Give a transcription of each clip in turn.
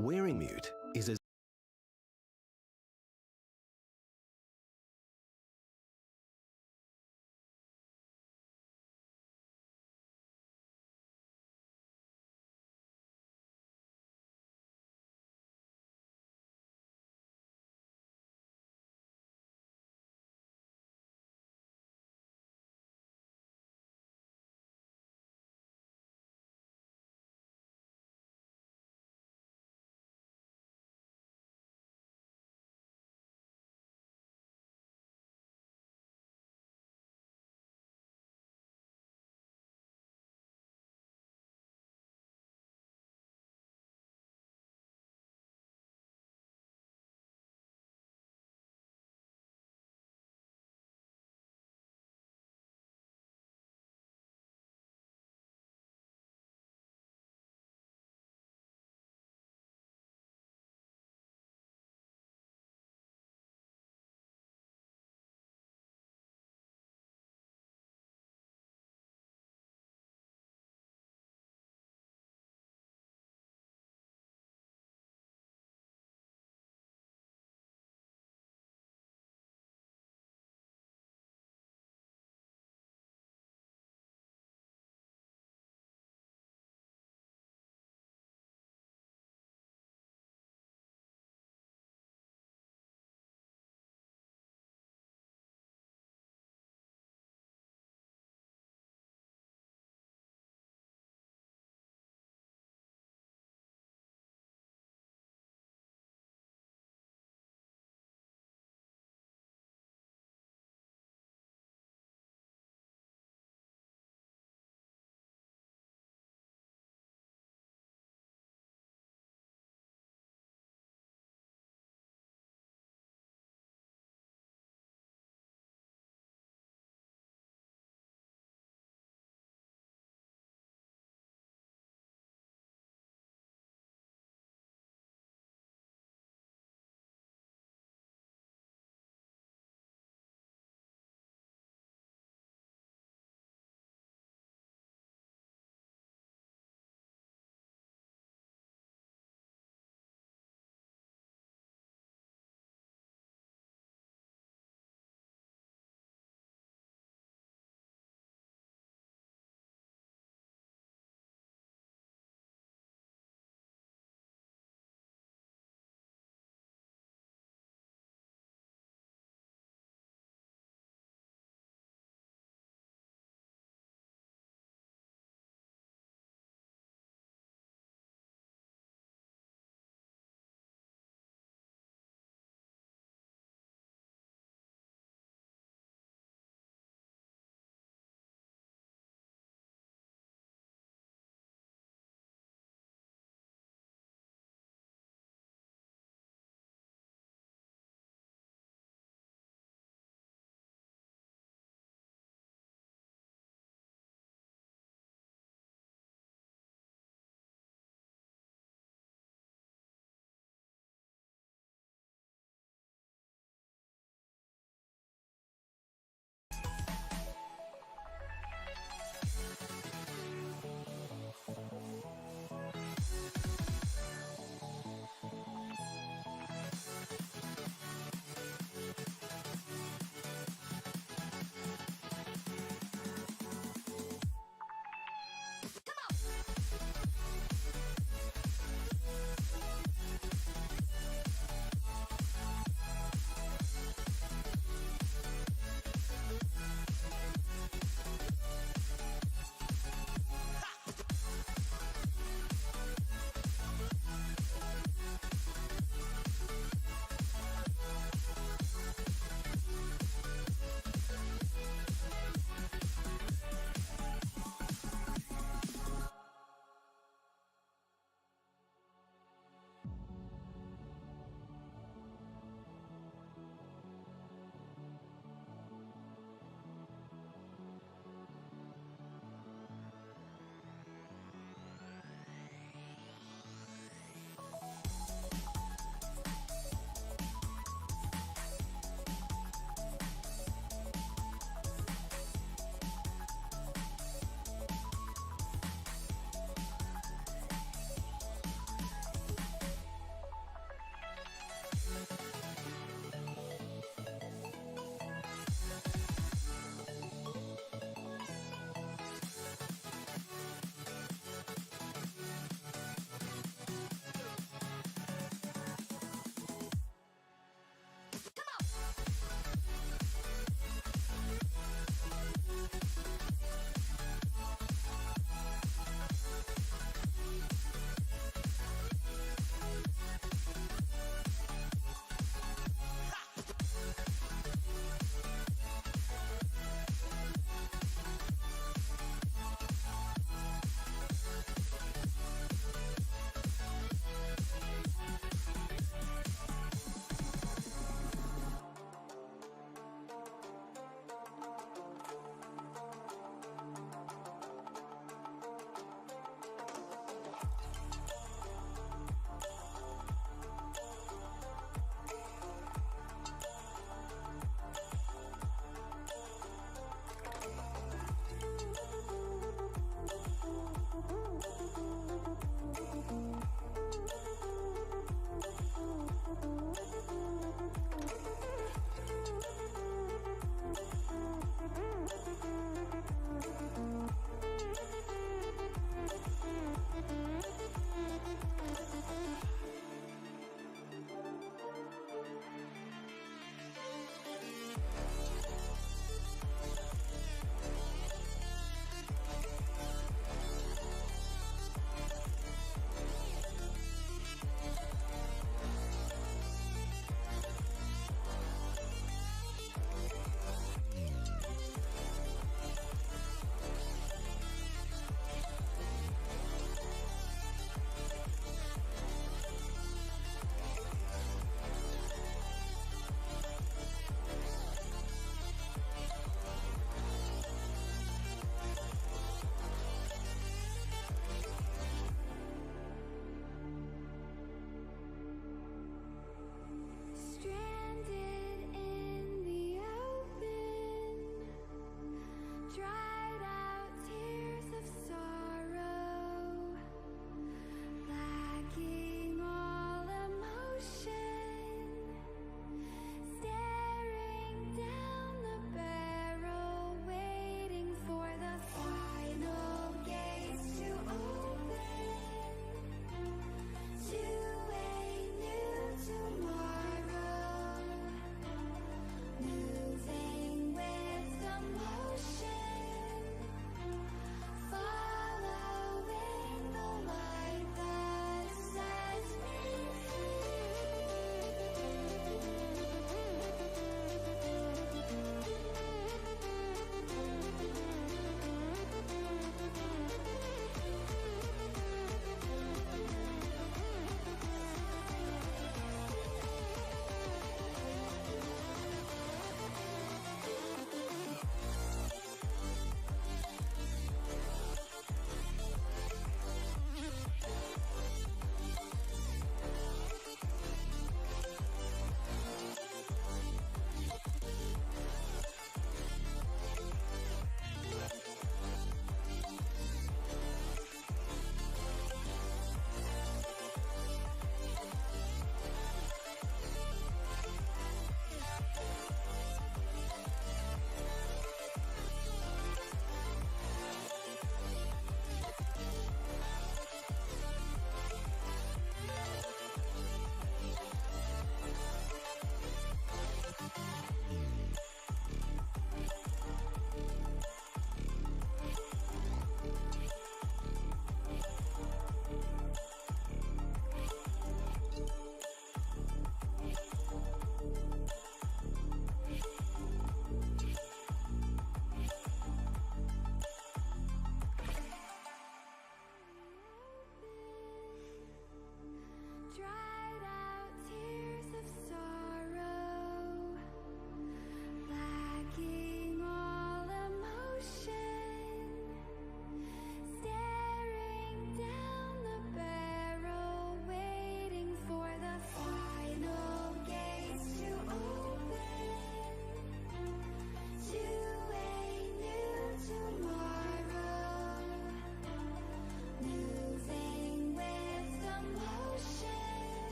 Wearing mute is as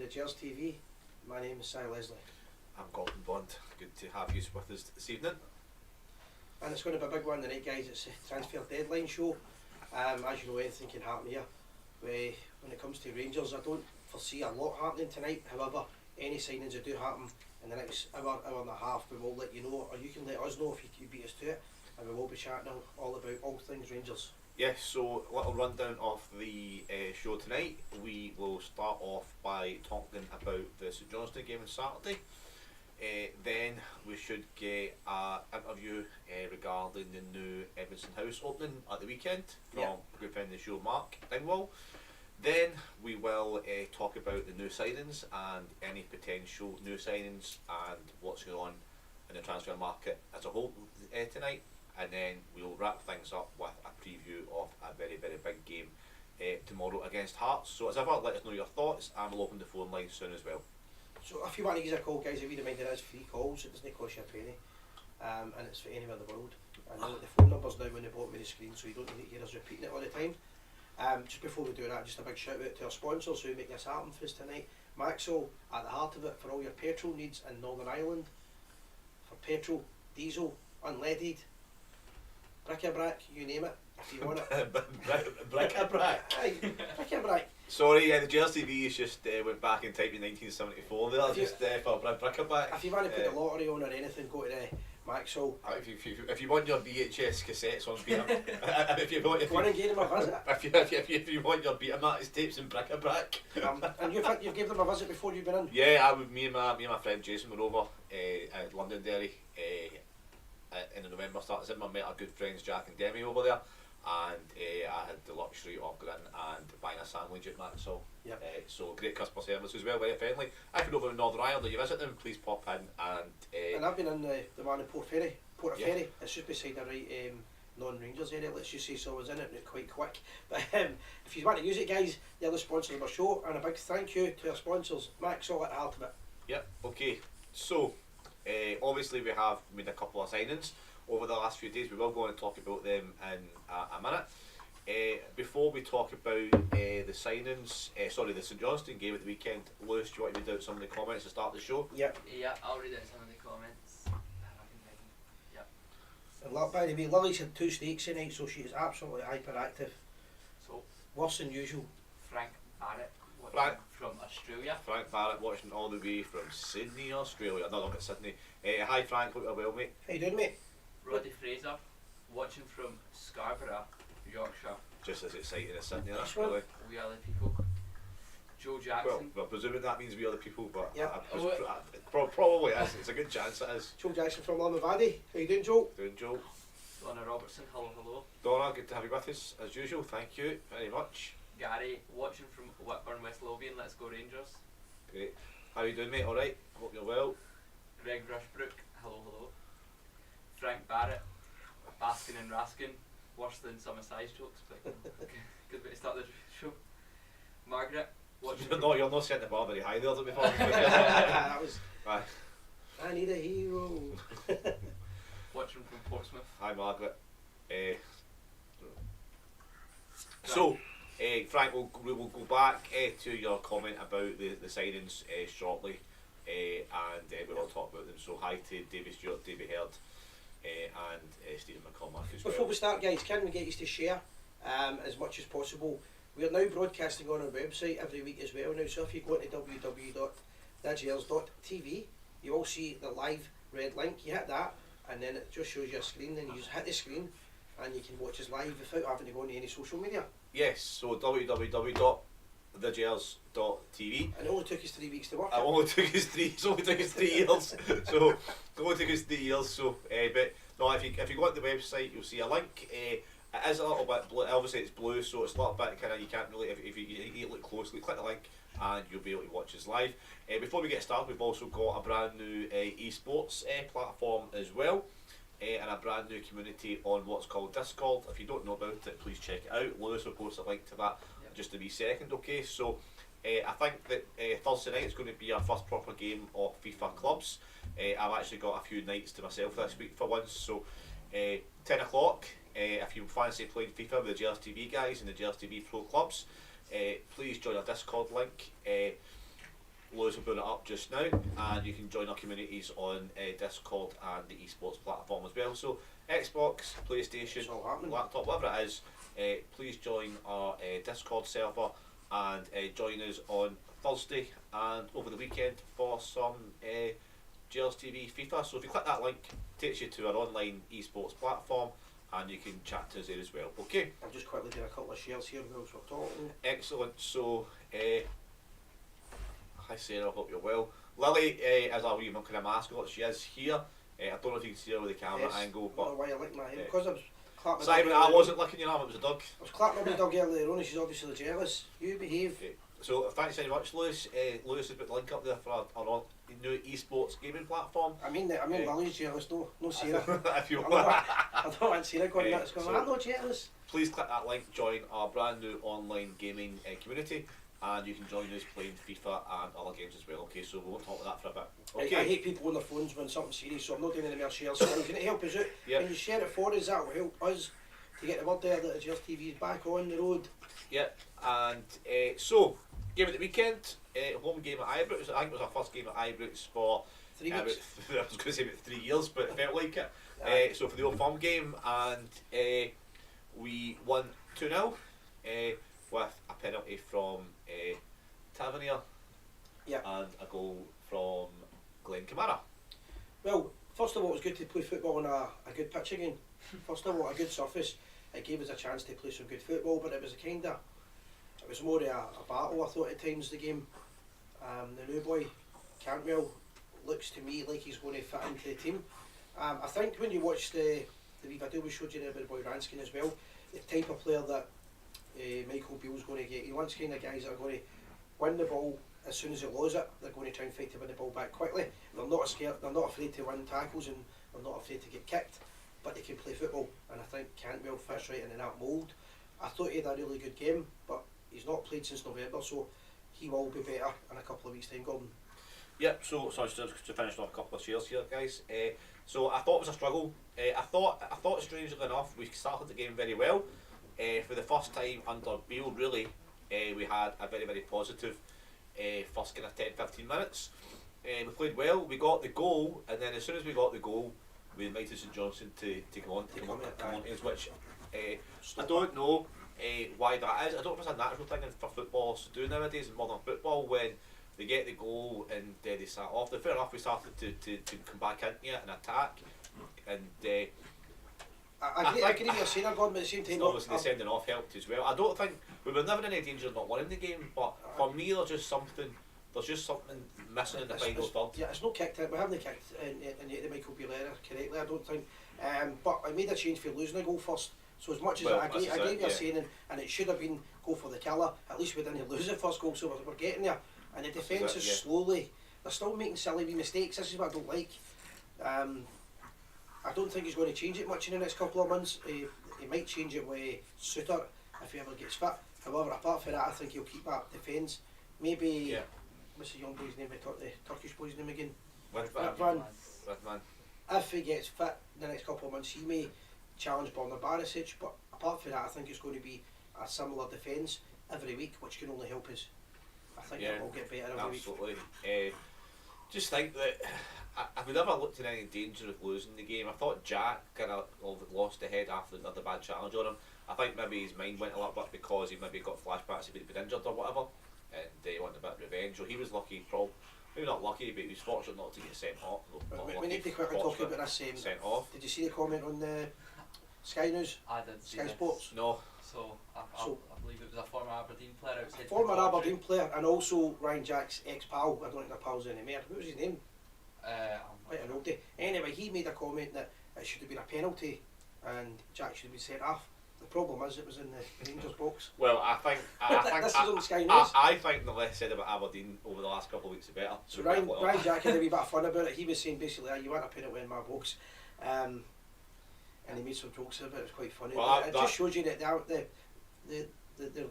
Gers TV. My name is Si Leslie. I'm Gordon Bond. Good to have you with us this evening. And it's going to be a big one tonight, guys. It's a transfer deadline show. As you know, anything can happen here. When it comes to Rangers, I don't foresee a lot happening tonight. However, any signings that do happen in the next hour and a half, we will let you know, or you can let us know if you beat us to it. And we will be chatting all about all things Rangers. Yes, so a little rundown of the show tonight. We will start off by talking about the St Johnstone game on Saturday. Then we should get an interview regarding the new Edmiston House opening at the weekend from a good friend of the show, Mark Dingwall. Then we will talk about the new signings and any potential new signings and what's going on in the transfer market as a whole tonight. And then we'll wrap things up with a preview of a very, very big game tomorrow against Hearts. So as ever, let us know your thoughts, and we'll open the phone line soon as well. So if you want to give us a call, guys, a wee reminder, there is free calls. It doesn't cost you a penny, and it's for anywhere in the world. I know that the phone number's now on the bottom of the screen, so you don't need to hear us repeating it all the time. Just before we do that, just a big shout out to our sponsors who make this happen for us tonight. Maxwell, at the heart of it, for all your petrol needs in Northern Ireland. For petrol, diesel, unleaded, bric-a-brac, you name it, if you want it. Bric-a-brac. Aye, bric-a-brac. Sorry, the Gers TV has just went back in time in 1974 there, just for bric-a-brac. If you want to put the lottery on or anything, go to the Maxwell. If you want your VHS cassettes on beer, if you want, Go on and give them a visit. if you want your Betamax tapes and bric-a-brac. And you've given them a visit before you've been in? Yeah, me and my friend Jason were over at Londonderry in the November start. I met our good friends Jack and Demi over there, and I had the luxury of going and buying a sandwich at Maxwell. Yep. So great customer service as well, very friendly. If you're over in Northern Ireland or you visit them, please pop in and I've been in the one in Port of Ferry. It's just beside the right non-Rangers area, let's just say, so I was in it quite quick. But if you want to use it, guys, they're the sponsors of our show, and a big thank you to our sponsors, Maxwell at the heart of it. Yep, okay. So obviously we have made a couple of signings over the last few days. We will go on and talk about them in a minute. Before we talk about the signings, the St Johnstone game at the weekend, Lewis, do you want to read out some of the comments to start the show? Yep. Yeah, I'll read out some of the comments. Yep. And by the way, Lily's had 2 steaks tonight, so she is absolutely hyperactive. So, worse than usual. Frank Barrett from Australia. Frank Barrett watching all the way from Sydney, Australia. No, look at Sydney. Hi Frank, hope you're well, mate. How you doing, mate? Roddy Fraser watching from Scarborough, Yorkshire. Just as exciting as Sydney, that's one. really. We are the people. Joe Jackson. Well, we're presuming that means we are the people, but Yep. probably is. It's a good chance it is. Joe Jackson from Lamavady. How you doing, Joe? Doing Joe. Donna Robertson, hello. Donna, good to have you with us as usual. Thank you very much. Gary watching from Whitburn, West Lothian. Let's go Rangers. Great. How you doing, mate? All right. Hope you're well. Greg Rushbrook, hello. Frank Barrett, basking and rasking, worse than some size jokes, but good way to start the show. Margaret, watching. You're not setting the bar very high there, to be fair. That was. Right. I need a hero. Watching from Portsmouth. Hi, Margaret. So, Frank, we'll go back to your comment about the signings shortly, and we'll talk about them. So, hi to Davy Stewart, Davy Heard, and Stephen McCormack as well. Before we start, guys, can we get you to share as much as possible? We are now broadcasting on our website every week as well now, so if you go to www.thegers.tv, you will see the live red link. You hit that, and then it just shows you a screen, then you just hit the screen, and you can watch us live without having to go into any social media. Yes, so www.thegers.tv. And it only took us 3 weeks to work. It's only took us 3 years. So it only took us 3 years. So, but no, if you go on the website, you'll see a link. It is a little bit blue. Obviously, it's blue, so it's a little bit kind of, you can't really. If you look closely, click the link, and you'll be able to watch us live. Before we get started, we've also got a brand new esports platform as well. And a brand new community on what's called Discord. If you don't know about it, please check it out. Lewis will post a link to that in just a wee second. Okay, so I think that Thursday night is going to be our first proper game of FIFA clubs. I've actually got a few nights to myself this week for once. So 10 o'clock, if you fancy playing FIFA with the Gers TV guys and the Gers TV Pro clubs, please join our Discord link. Lewis will put it up just now, and you can join our communities on Discord and the esports platform as well. So Xbox, PlayStation, It's all happening. laptop, whatever it is, please join our Discord server and join us on Thursday and over the weekend for some Gers TV FIFA. So if you click that link, it takes you to our online esports platform, and you can chat to us there as well. Okay, I'll just quickly do a couple of shares here whilst we're talking. excellent. So, hi Sarah, hope you're well. Lily is our wee kind of mascot. She is here. I don't know if you can see her with the camera Yes. angle, I don't know but why I licked my hair, because I was clapping Simon, I wasn't licking your arm. It was a dog. I was clapping my dog earlier on and she's obviously jealous. You behave. Okay. So thanks very much, Lewis. Lewis has put the link up there for our new esports gaming platform. I mean Lily's jealous, no Sarah. If you I want. don't want Sarah going nuts going, so- I'm not jealous. Please click that link, join our brand new online gaming community, and you can join us playing FIFA and other games as well. Okay, so we won't talk about that for a bit. Okay. I hate people on their phones when something's serious, so I'm not doing any more shares. So can it help us out? Yep. When you share it for us, that will help us to get the word there that the Gers TV is back on the road. Yeah, and so game at the weekend, home game at Ibrox. I think it was our first game at Ibrox for 3 about, weeks. I was going to say about 3 years, but it felt like it. Aye. So for the Old Firm game, and we won 2-0 with a penalty from Tavernier Yeah. and a goal from Glenn Kamara. Well, first of all, it was good to play football on a good pitch again. First of all, a good surface. It gave us a chance to play some good football, but it was more a battle, I thought, at times, the game. The new boy, Cantwell, looks to me like he's going to fit into the team. I think when you watch the wee video we showed you there about the boy Ranskin as well, the type of player that Michael Beale's going to get, he wants kind of guys that are going to win the ball as soon as they lose it. They're going to try and fight to win the ball back quickly. They're not scared. They're not afraid to win tackles, and they're not afraid to get kicked. But they can play football, and I think Cantwell fits right into that mould. I thought he had a really good game, but he's not played since November, so he will be better in a couple of weeks' time, Gordon. Yep, so just to finish off a couple of shares here, guys. So I thought it was a struggle. I thought strangely enough, we started the game very well. For the first time under Beale, really, we had a very, very positive first kind of 10-15 minutes. We played well, we got the goal, and then as soon as we got the goal, we invited St Johnstone to come on to us, which I don't know why that is. I don't know if it's a natural thing for footballers to do nowadays in modern football when they get the goal and they start off. Fair enough, we started to come back into it and attack, and I agree with your saying, Gordon, but at the same time, obviously the sending off helped as well. I don't think we were never in any danger of not winning the game, but for me there's just something missing in the final third. Yeah, it's not kicked out. We haven't kicked in the Michael Beale era correctly, I don't think. But I made a change for losing a goal first. So as much as I agree with your saying, and it should have been go for the killer, at least we didn't lose the first goal, so we're getting there. And the defence is slowly, they're still making silly wee mistakes. This is what I don't like. I don't think he's going to change it much in the next couple of months. He might change it with Suter if he ever gets fit. However, apart from that, I think he'll keep that defence. Maybe, what's the young boy's name, the Turkish boy's name again? Redman. If he gets fit in the next couple of months, he may challenge Borna Barisic, but apart from that, I think it's going to be a similar defence every week, which can only help us. I think it will get better every week. Absolutely. Just think that we never looked in any danger of losing the game. I thought Jack kind of lost the head after the bad challenge on him. I think maybe his mind went a little bit because he maybe got flashbacks if he'd been injured or whatever, and they wanted a bit of revenge. So he was lucky, maybe not lucky, but he was fortunate not to get sent off. We need to quickly talk about this. Sent off. Did you see the comment on the Sky News? I did see Sky this. Sports? No. So I believe it was a former Aberdeen player outside. Former Aberdeen player, and also Ryan Jack's ex-pal. I don't think they're pals anymore. What was his name? Quite an oldie. Anyway, he made a comment that it should have been a penalty and Jack should have been sent off. The problem is it was in the Rangers box. Well, I think This is on Sky News. I think the less said about Aberdeen over the last couple of weeks the better. So Ryan Jack had a wee bit of fun about it. He was saying basically, you want a penalty in my box, and he made some jokes about it. It was quite funny. Well, it just shows you that the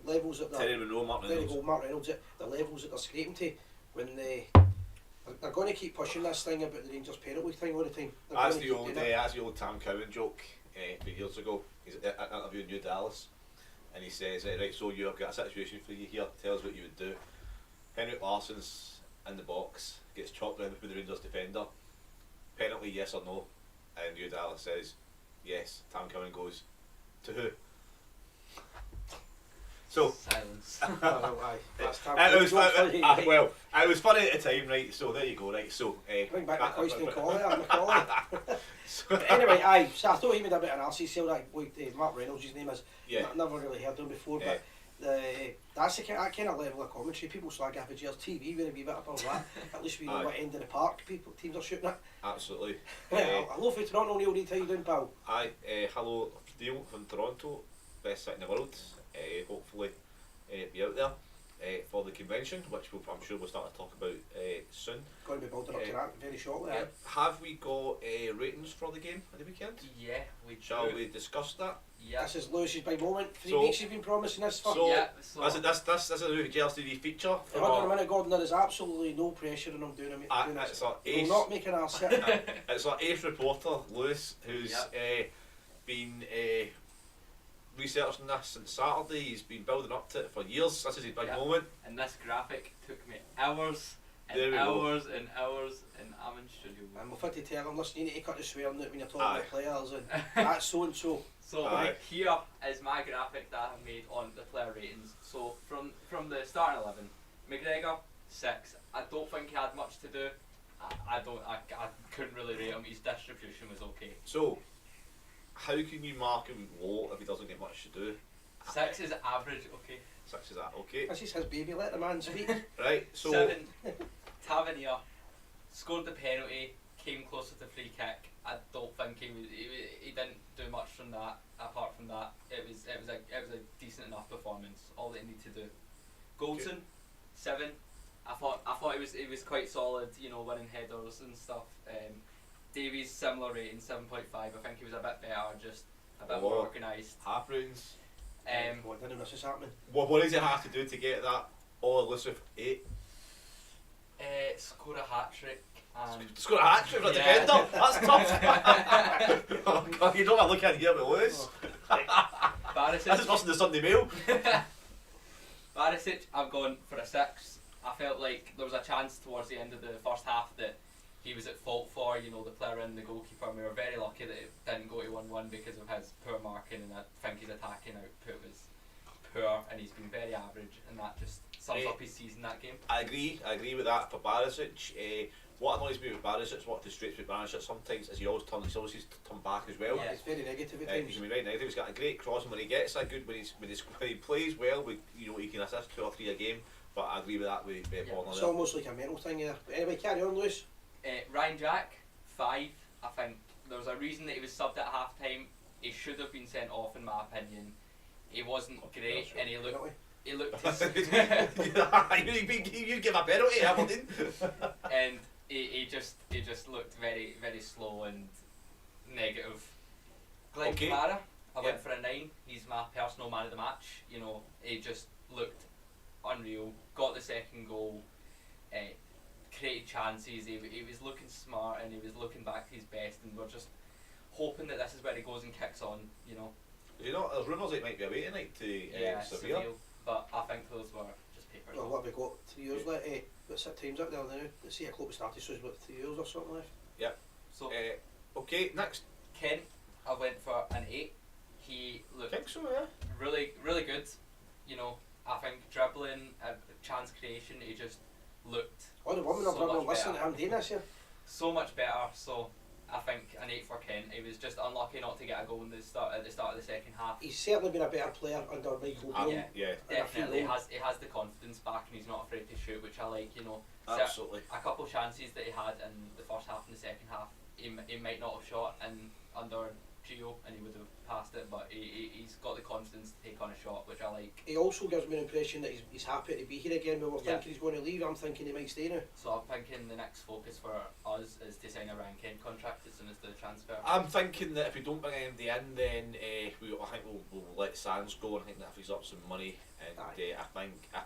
levels that Terry Monroe, Mark Reynolds. Mark Reynolds, the levels that they're scraping to when they're going to keep pushing this thing about the Rangers penalty thing all the time. That's the old Tam Cowan joke from years ago. He's interviewing New Dallas, and he says, right, so you've got a situation for you here, tell us what you would do. Henrik Larsson's in the box, gets chopped around with the Rangers defender. Penalty, yes or no? And Hugh Dallas says, yes. Tam Cowan goes, to who? So Silence. Aye, that's it was well, it was funny at the time, right? So there you go, right? So bring back the question and call it. So, But anyway, aye. So I thought he made a bit of analysis. So that boy, Mark Reynolds, his name is. yeah, Never really heard of him before, Yeah. but that's that kind of level of commentary. People slag off Gers TV with a wee bit above that. At least we know Aye. what end of the park teams are shooting at. absolutely. Hello from Toronto, Neil Reid, how you doing, pal? Hi, hello, Neil from Toronto, best city in the world. Hopefully, be out there for the convention, which I'm sure we'll start to talk about soon. Going to be building up to that very shortly. Yeah. Have we got ratings for the game at the weekend? Yeah, we Shall do. we discuss that? Yeah. This is Lewis's big moment. 3 So- weeks he's been promising this for. So- Yeah, so This is a new Gers TV feature. Hold on a minute, Gordon. There is absolutely no pressure on him doing this. It's our We'll ace. not make an ass hit. It's our ace reporter, Lewis, who's been researching this since Saturday. He's been building up to it for years. This is his big Yeah. moment. and this graphic took me hours There and we go. hours and hours, and I'm in studio. And we've had to tell him, listen, you need to cut the swearing out when you're talking Aye. about players and that's so and so. So Aye. here is my graphic that I have made on the player ratings. So from the starting 11, McGregor 6. I don't think he had much to do. I couldn't really rate him. His distribution was okay. So, how can you mark him low if he doesn't get much to do? 6 is average, okay. 6 is that, okay. This is his baby, let the man speak. Right, so 7, Tavernier scored the penalty, came closer to free kick. I don't think he didn't do much from that. Apart from that, it was a decent enough performance. All that he needed to do. Goldson 7. I thought he was quite solid. You know, winning headers and stuff. Davies similar rating 7.5. I think he was a bit better, just a bit more organised. half rounds. What didn't this is happening? What does he have to do to get that all elusive 8? Score a hat trick. Score a hat trick for a defender? That's tough. Oh, God, you don't want to look at here with Lewis. This is Barisic. worse than the Sunday Mail. Barisic, I've gone for a 6. I felt like there was a chance towards the end of the first half that he was at fault for, you know, the player and the goalkeeper. We were very lucky that it didn't go to 1-1 because of his poor marking, and I think his attacking output was poor, and he's been very average, and that just sums up his season, that game. I agree with that for Barisic. What annoys me with Barisic, what frustrates me with Barisic sometimes is he always turn back as well. Yeah. It's very negative at He times. can be right negative. He's got a great cross, and when he gets that good, when he plays well, he can assist 2 or 3 a game. But I agree with that with Bonner It's there. almost like a mental thing there. But anyway, carry on, Lewis. Ryan Jack, 5. I think there was a reason that he was subbed at half time. He should have been sent off, in my opinion. He wasn't great, and he looked. He looked. You give a penalty, Hamilton. And he just looked very, very slow and negative. Glenn Okay. Kamara, I Yeah. went for a 9. He's my personal man of the match. You know, he just looked unreal. Got the second goal. Created chances. He was looking smart, and he was looking back to his best. And we're just hoping that this is where he goes and kicks on. You know. You know, there's rumours it might be away tonight to Sevilla. Seville. But I think those were just paper. Well, what have we got? 3 years left. What's that time's up there now? Let's see, a club started, so it's about 3 years or something left. So Okay, next. Kent, I went for an 8. He I looked think so, yeah. really, really good. You know, I think dribbling, chance creation, he just looked Oh, the woman So are probably much listening to better. him doing this here. so much better. So I think an 8 for Kent. He was just unlucky not to get a goal at the start of the second half. He's certainly been a better player under Michael Beale. Yeah. Yeah, And a few Definitely goals. he has the confidence back, and he's not afraid to shoot, which I like. You know, absolutely. a couple of chances that he had in the first half and the second half, he might not have shot in under Gio, and he would have passed it, but he's got the confidence to take on a shot, which I like. He also gives me an impression that he's happy to be here again. We were Yeah. thinking he's going to leave. I'm thinking he might stay now. So I'm thinking the next focus for us is to sign a Ryan Kent contract as soon as the transfer. I'm thinking that if we don't bring anybody in, then I think we'll let Sands go, and I think that frees up some money. And I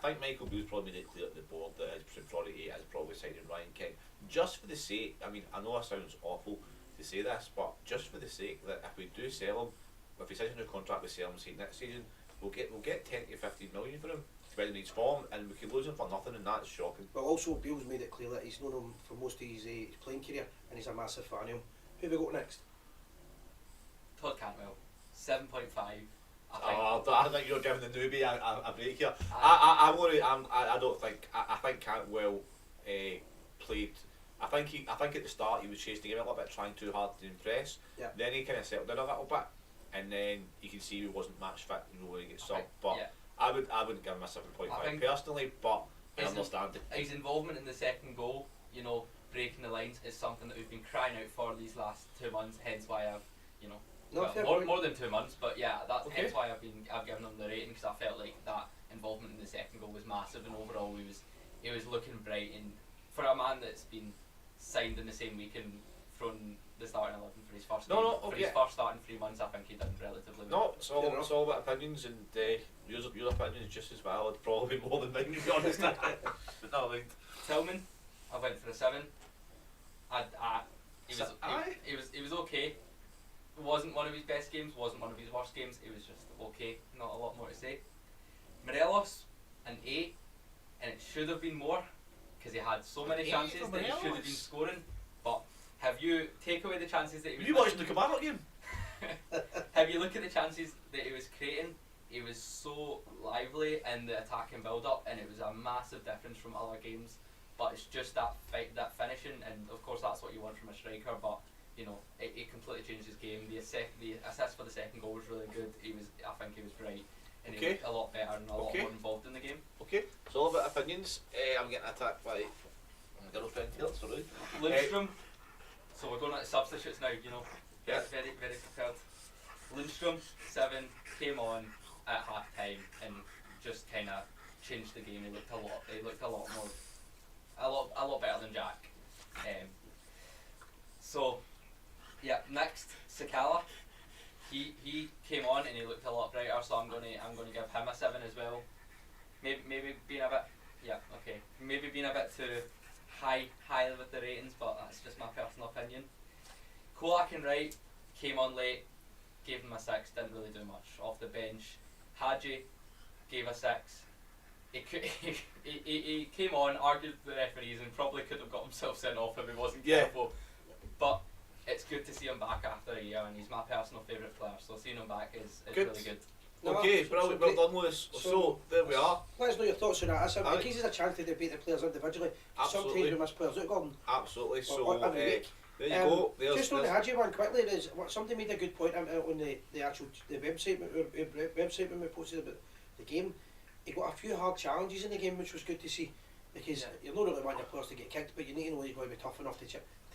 think Michael Beale's probably made it clear at the board that his priority is probably signing Ryan Kent, just for the sake. I mean, I know it sounds awful to say this, but just for the sake that if we do sell him, if he signs a new contract, we sell him say next season, we'll get 10 to 15 million for him. depending on his form, and we could lose him for nothing, and that's shocking. But also, Bill's made it clear that he's known him for most of his playing career, and he's a massive fan of him. Who have we got next? Todd Cantwell, 7.5. I think you're giving the newbie a break here. I don't think. I think Cantwell played. I think at the start he was chasing the game a little bit, trying too hard to impress. Yeah. Then he kind of settled in a little bit, and then you can see he wasn't match fit, when he gets subbed. But yeah. I wouldn't give him a 7.5 personally, but I understand it. His involvement in the second goal, breaking the lines, is something that we've been crying out for these last 2 months. Hence why I've, more than 2 months. But yeah, that's Okay. hence why I've given him the rating, because I felt like that involvement in the second goal was massive, and overall he was looking bright. And for a man that's been signed in the same week and from the starting 11 for his first game, for his first starting 3 months, I think he done relatively well. No, it's all about opinions, and your opinion is just as valid, probably more than mine, to be honest. But no, like, Tillman, I went for a 7. He was okay. It wasn't one of his best games, wasn't one of his worst games. It was just okay, not a lot more to say. Morelos, an 8, and it should have been more, because he had so many chances that he should have been scoring. But have you take away the chances that he was? You watched the Commander game? Have you look at the chances that he was creating? He was so lively in the attacking build-up, and it was a massive difference from other games. But it's just that finishing, and of course that's what you want from a striker. But it completely changed his game. The assist for the second goal was really good. I think he was bright, and he looked a lot better and a lot more involved in the game. Okay, it's all about opinions. I'm getting attacked by my girlfriend here, sorry. Lundstrom. So we're going on to substitutes now. Yeah. Very very prepared. Lundstrom, 7, came on at half time and just kind of changed the game. He looked a lot better than Jack. So yeah, next Sakala. He came on and he looked a lot brighter, so I'm gonna give him a 7 as well. Maybe being a bit too high with the ratings, but that's just my personal opinion. Kolak and Wright came on late, gave him a 6, didn't really do much off the bench. Hadji gave a 6. He came on, argued with the referees, and probably could have got himself sent off if he wasn't careful. But it's good to see him back after a year, and he's my personal favourite player, so seeing him back is Good. really good. Okay, brilliant, well done, Lewis. So there we are. Let us know your thoughts on that. In case there's a chance to debate the players individually, sometimes we miss players out, Gordon. Absolutely. Or So every week. there you go. Just on the Hadji one quickly, somebody made a good point on the actual website when we posted about the game. He got a few hard challenges in the game, which was good to see, because you're not really wanting your players to get kicked, but you need to know he's going to be tough enough to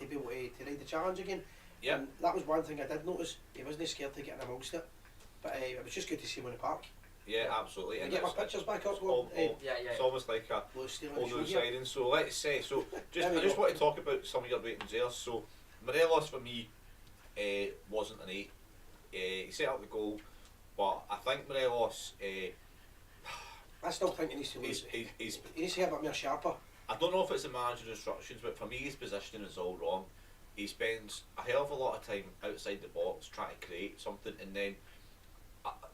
be able to ride the challenge again. Yeah. And that was one thing I did notice. He wasn't scared to get in amongst it, but it was just good to see him on the park. Yeah, absolutely. And get my pictures back up. It's almost like a old siren. So let's say, I just want to talk about some of your ratings there. So Morelos for me wasn't an 8. He set up the goal, but I think Morelos. I still think he needs to lose. He needs to get a bit more sharper. I don't know if it's the manager's instructions, but for me his positioning is all wrong. He spends a hell of a lot of time outside the box trying to create something, and then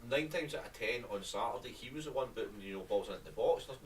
9 times out of 10 on Saturday he was the one putting balls into the box. There's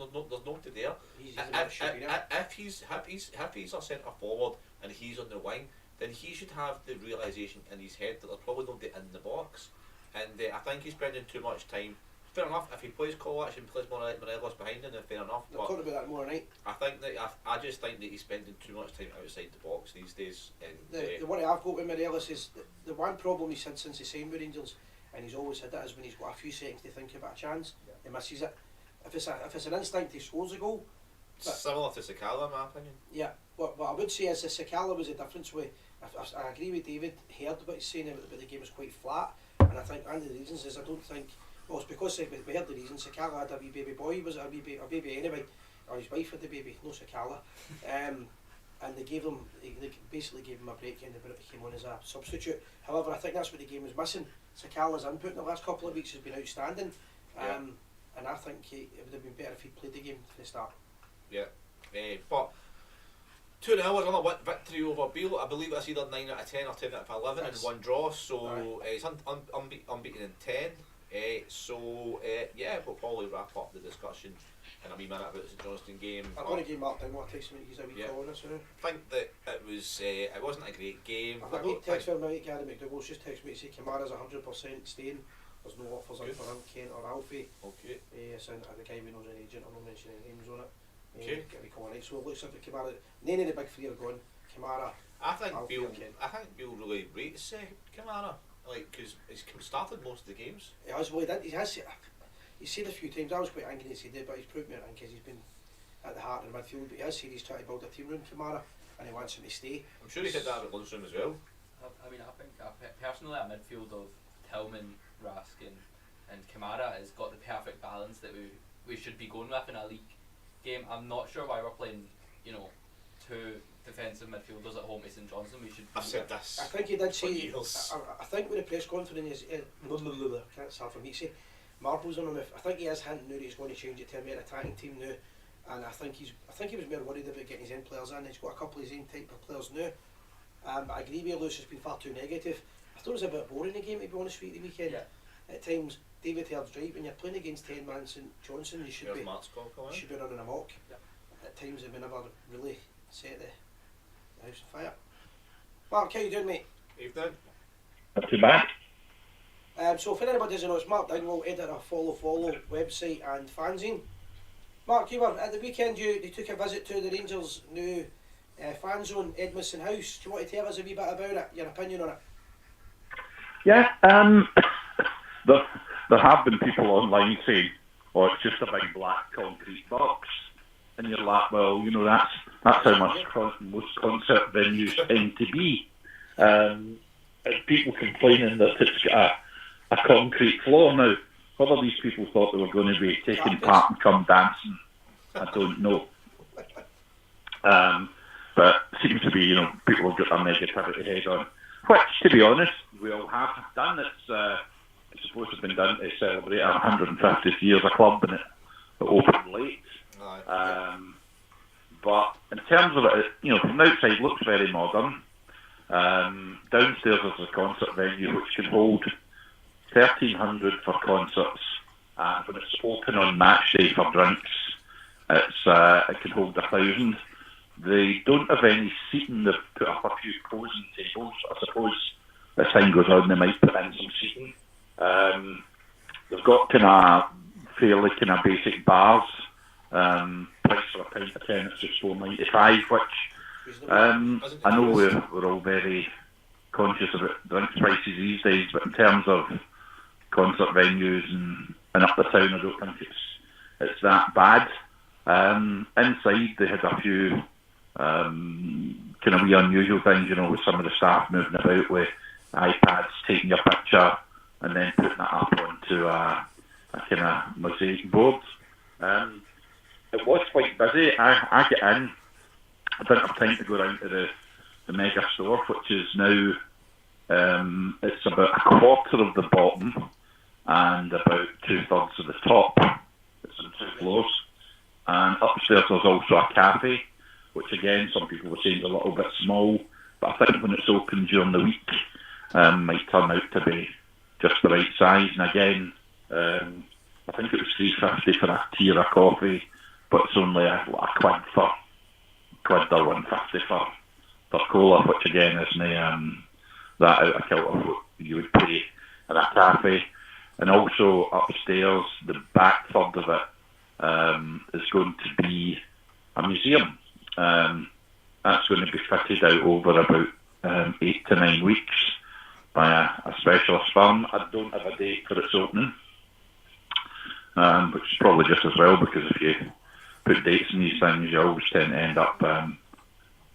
nobody there. If he's a centre forward and he's on the wing, then he should have the realisation in his head that there's probably nobody in the box, and I think he's spending too much time. Fair enough, if he plays Kovac and plays Morelos behind him, then fair enough. We'll talk about that tomorrow night. I just think that he's spending too much time outside the box these days. And the one I've got with Morelos is the one problem he's had since he signed with Rangers, and he's always had that, is when he's got a few seconds to think about a chance, he misses it. If it's an instinct, he scores a goal. Similar to Sakala, in my opinion. Yeah, what I would say is that Sakala was a difference with. I agree with David. Heard what he's saying about the game was quite flat, and I think one of the reasons is I don't think. Well, it's because we heard the reason. Sakala had a wee baby boy. He was a baby anyway, or his wife had the baby, no Sakala. And they basically gave him a break and he came on as a substitute. However, I think that's what the game was missing. Sakala's input in the last couple of weeks has been outstanding. And I think it would have been better if he played the game from the start. Yeah, but 2-0, another victory over Beale. I believe that's either 9 out of 10 or 10 out of 11 and one draw. So he's unbeaten in 10. Yeah, we'll probably wrap up the discussion in a wee minute about the St Johnstone game. I'm going to give Mark down what takes a minute, he's a wee call on this now. I think that it wasn't a great game. I've got a text from my mate Gary McDougall's just texted me to say Kamara's 100% staying. There's no offers in for him, Kent or Alfie. Okay. So the guy we know is an agent, I'm not mentioning names on it. Okay. Get me calling out. So it looks like Kamara, none of the big three are gone. Kamara, I think Alfie Bill. or Kent. I think Bill really rates Kamara, like because he's started most of the games. He has, well, he has. He's said a few times, I was quite angry to say that, but he's proved me wrong because he's been at the heart of the midfield. But he has said he's trying to build a team around Kamara and he wants him to stay. I'm sure he said that at lunchtime as well. I mean, I think personally, a midfield of Tillman, Raskin, and Kamara has got the perfect balance that we should be going with in a league game. I'm not sure why we're playing, two defensive midfielders at home to St Johnstone. We should. I've said this. I think he did say. Years. I think with the press conference, can't start for me to say. Marbles on him. I think he is hinting now that he's going to change it to a more attacking team now, and I think he was more worried about getting his own players in. He's got a couple of his own type of players now. But I agree with you, Lewis has been far too negative. I thought it was a bit boring the game, to be honest with you, the weekend. Yeah. At times, David Hurd's right. When you're playing against 10-man St Johnstone, you should be running amok. Yeah. At times, they never really set the house on fire. Mark, how you doing, mate? Evening. Not too bad. So if anybody doesn't know, it's Mark Dingwall, editor of Follow website and fanzine. Mark, you were at the weekend. You took a visit to the Rangers' new fan zone, Edmiston House. Do you want to tell us a wee bit about it? Your opinion on it? Yeah, there have been people online saying, "Oh, it's just a big black concrete box," and you're like, "Well, that's how most concert venues tend to be." And people complaining that it's got a concrete floor now. Whether these people thought they were going to be taking part and come dancing, I don't know. But it seems to be, people have got their negativity head on. Which, to be honest, we all have done. It's supposed to have been done to celebrate our 150th year as a club, and it opened late. But in terms of it, from the outside, it looks very modern. Downstairs is a concert venue which can hold 1,300 for concerts, and when it's open on match day for drinks, it can hold 1,000. They don't have any seating. They've put up a few posing tables. I suppose as time goes on, they might put in some seating. They've got fairly basic bars. Price for a pint of tennis is just £4.95, which I know we're all very conscious about drink prices these days, but in terms of concert venues and up the town, I don't think it's that bad. Inside they had a few wee unusual things, with some of the staff moving about with iPads, taking your picture and then putting it up onto a kind of mosaic board. It was quite busy. I get in. I didn't have time to go down to the mega store, which is now it's about a quarter of the bottom and about 2/3 of the top. It's on 2 floors. And upstairs there's also a cafe, which again some people were saying is a little bit small, but I think when it's open during the week, might turn out to be just the right size. And again, I think it was $3.50 for a tea or a coffee, but it's only a quid or $1.50 for cola, which again isn't that out of kilter what you would pay in a cafe. And also upstairs, the back third of it is going to be a museum. That's going to be fitted out over about 8 to 9 weeks by a specialist firm. I don't have a date for its opening, which is probably just as well, because if you put dates in these things, you always tend to end up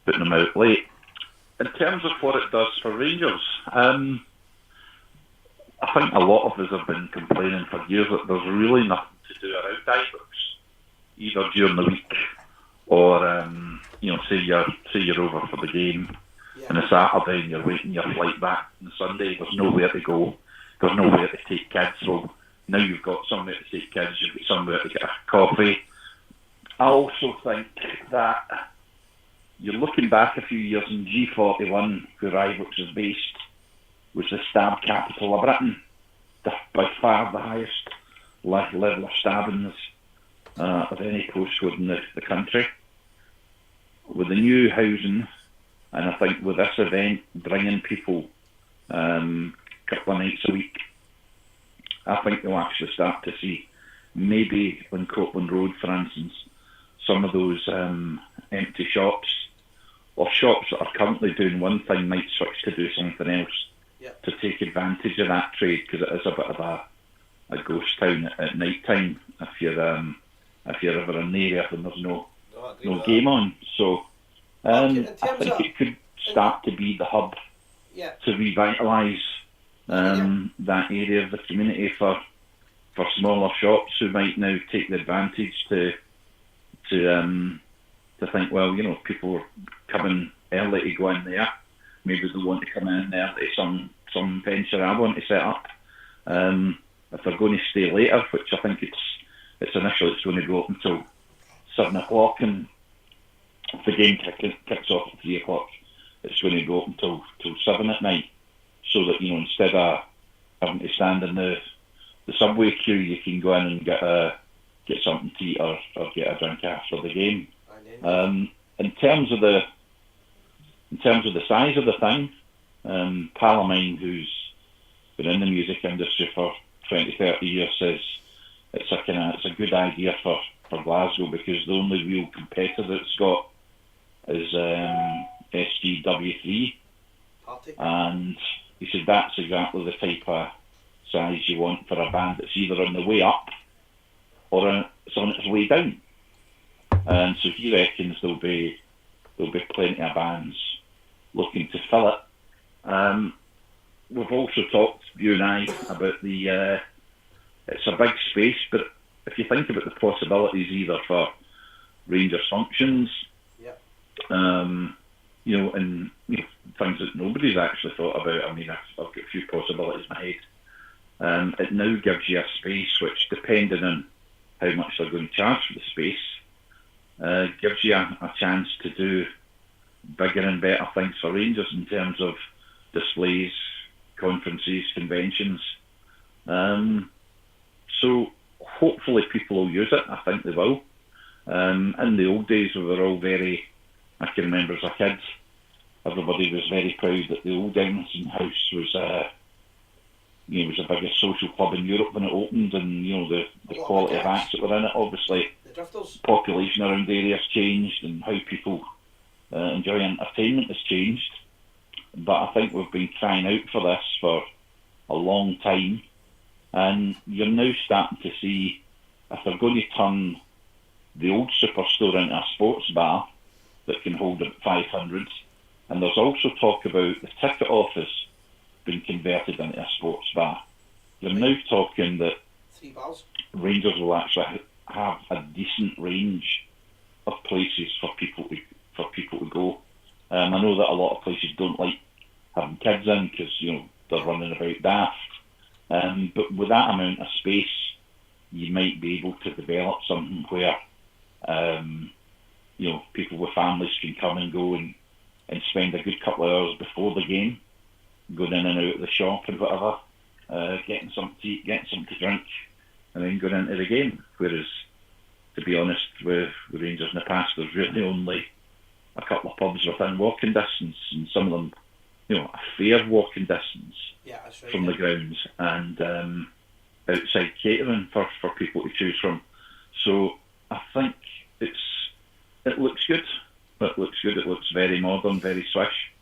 putting them out late. In terms of what it does for Rangers, I think a lot of us have been complaining for years that there's really nothing to do around Ibrox, either during the week or say you're over for the game on a Saturday and you're waiting your flight back on Sunday. There's nowhere to go. There's nowhere to take kids. So now you've got somewhere to take kids. You've got somewhere to get a coffee. I also think that you're looking back a few years in G41, where Ibrox is based, was the stab capital of Britain. by far the highest level of stabbings of any postcode in the country. With the new housing, and I think with this event bringing people a couple of nights a week, I think you'll actually start to see, maybe on Copeland Road, for instance, some of those empty shops, or shops that are currently doing one thing might switch to do something else to take advantage of that trade, because it is a bit of a ghost town at night time if you're ever in the area when there's no game on. So I think it could start to be the hub to revitalise that area of the community for smaller shops who might now take the advantage to think, well, you know, people are coming early to go in there. Maybe they want to come in there to some venture I want to set up. If they're going to stay later, which I think it's initially it's going to go up until 7 o'clock, and if the game kicks off at 3 o'clock, it's going to go up until 7 at night. So that, you know, instead of having to stand in the subway queue, you can go in and get something to eat or get a drink after the game. In terms of the size of the thing, pal of mine who's been in the music industry for 20, 30 years says it's a good idea for Glasgow, because the only real competitor it's got is SGW3, and he said that's exactly the type of size you want for a band that's either on the way up or it's on its way down. And so he reckons there'll be plenty of bands looking to fill it. We've also talked, you and I, about it's a big space, but if you think about the possibilities either for Rangers functions, you know, and you know, things that nobody's actually thought about. I mean, I've got a few possibilities in my head. It now gives you a space which, depending on how much they're going to charge for the space, gives you a chance to do bigger and better things for Rangers in terms of displays, conferences, conventions. So hopefully people will use it. I think they will. In the old days, we were all I can remember as a kid, everybody was very proud that the old Edmiston House was was the biggest social club in Europe when it opened, and you know the quality of acts that were in it. Obviously, the population around the area has changed, and how people enjoy entertainment has changed. But I think we've been crying out for this for a long time, and you're now starting to see if they're going to turn the old superstore into a sports bar that can hold about 500, and there's also talk about the ticket office being converted into a sports bar. You're now talking that 3 bars. Rangers will actually have a decent range of places for people to go. I know that a lot of places don't like having kids in because they're running about daft. But with that amount of space, you might be able to develop something where people with families can come and go and spend a good couple of hours before the game, going in and out of the shop and whatever, getting something to eat, getting something to drink, and then going into the game. Whereas, to be honest, with Rangers in the past, there's really only a couple of pubs within walking distance, and some of them, a fair walking distance from the grounds, and outside catering for people to choose from. So I think it looks good. It looks good. It looks very modern, very swish.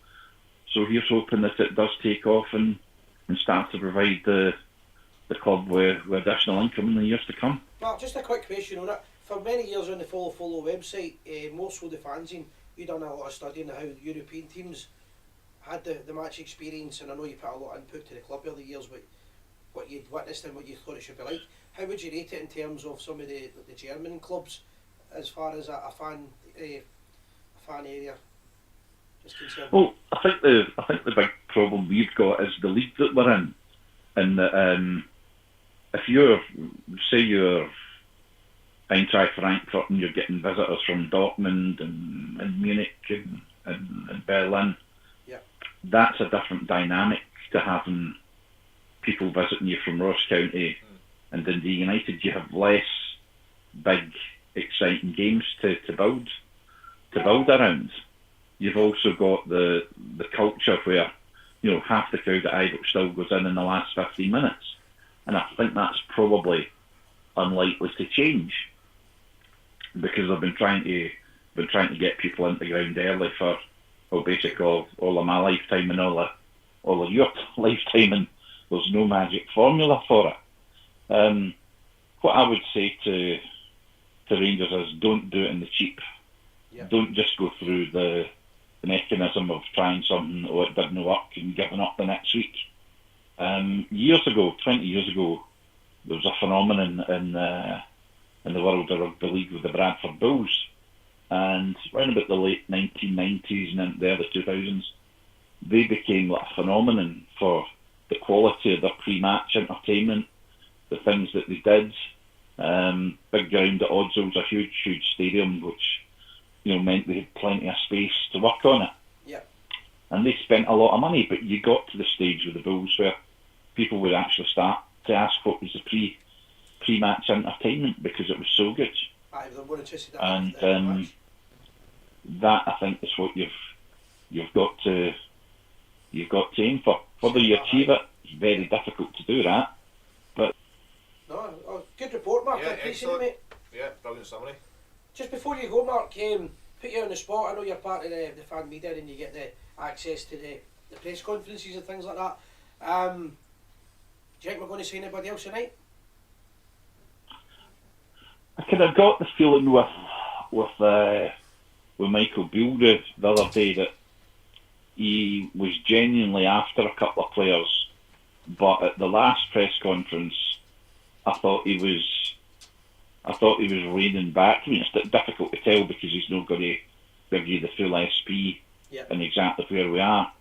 So here's hoping that it does take off and start to provide the club with additional income in the years to come. Mark, just a quick question on it. For many years on the Follow website, more so the fanzine, you've done a lot of studying on how the European teams had the match experience, and I know you put a lot of input to the club over the years, what you'd witnessed and what you thought it should be like. How would you rate it in terms of some of the German clubs as far as a fan area is concerned? Well, I think the big problem we've got is the league that we're in, and that if you're Eintracht Frankfurt and you're getting visitors from Dortmund and Munich and Berlin, that's a different dynamic to having people visiting you from Ross County and Dundee United, you have less big, exciting games to build around. You've also got the culture where, you know, half the crowd at Ibrox still goes in the last 15 minutes, and I think that's probably unlikely to change, because I've been trying to get people into the ground early for, well, basically all of my lifetime and all of your lifetime, and there's no magic formula for it. What I would say to Rangers is, don't do it in the cheap. Yeah. Don't just go through the mechanism of trying something, or it didn't work, and giving up the next week. 20 years ago, there was a phenomenon in the world of rugby league with the Bradford Bulls, and around about the late 1990s and into the early 2000s, they became like a phenomenon for the quality of their pre-match entertainment, the things that they did. Big ground at Oddsall was a huge stadium, which, you know, meant they had plenty of space to work on it. Yeah. And they spent a lot of money, but you got to the stage with the Bulls where people would actually start to ask what was the pre-match entertainment, because it was so good. They're more interested in And the match. that, I think, is what you've got to aim for. Whether you achieve it, it's very difficult to do that. But No, good report, Mark. Yeah, I appreciate it, excellent. mate. Yeah, brilliant summary. Just before you go, Mark, put you on the spot. I know you're part of the fan media and you get the access to the press conferences and things like that. Do you think we're going to see anybody else tonight? I kind of got the feeling with Michael Beale the other day that he was genuinely after a couple of players, but at the last press conference, I thought he was reining back. I mean, it's difficult to tell because he's not going to give you the full SP and exactly where we are.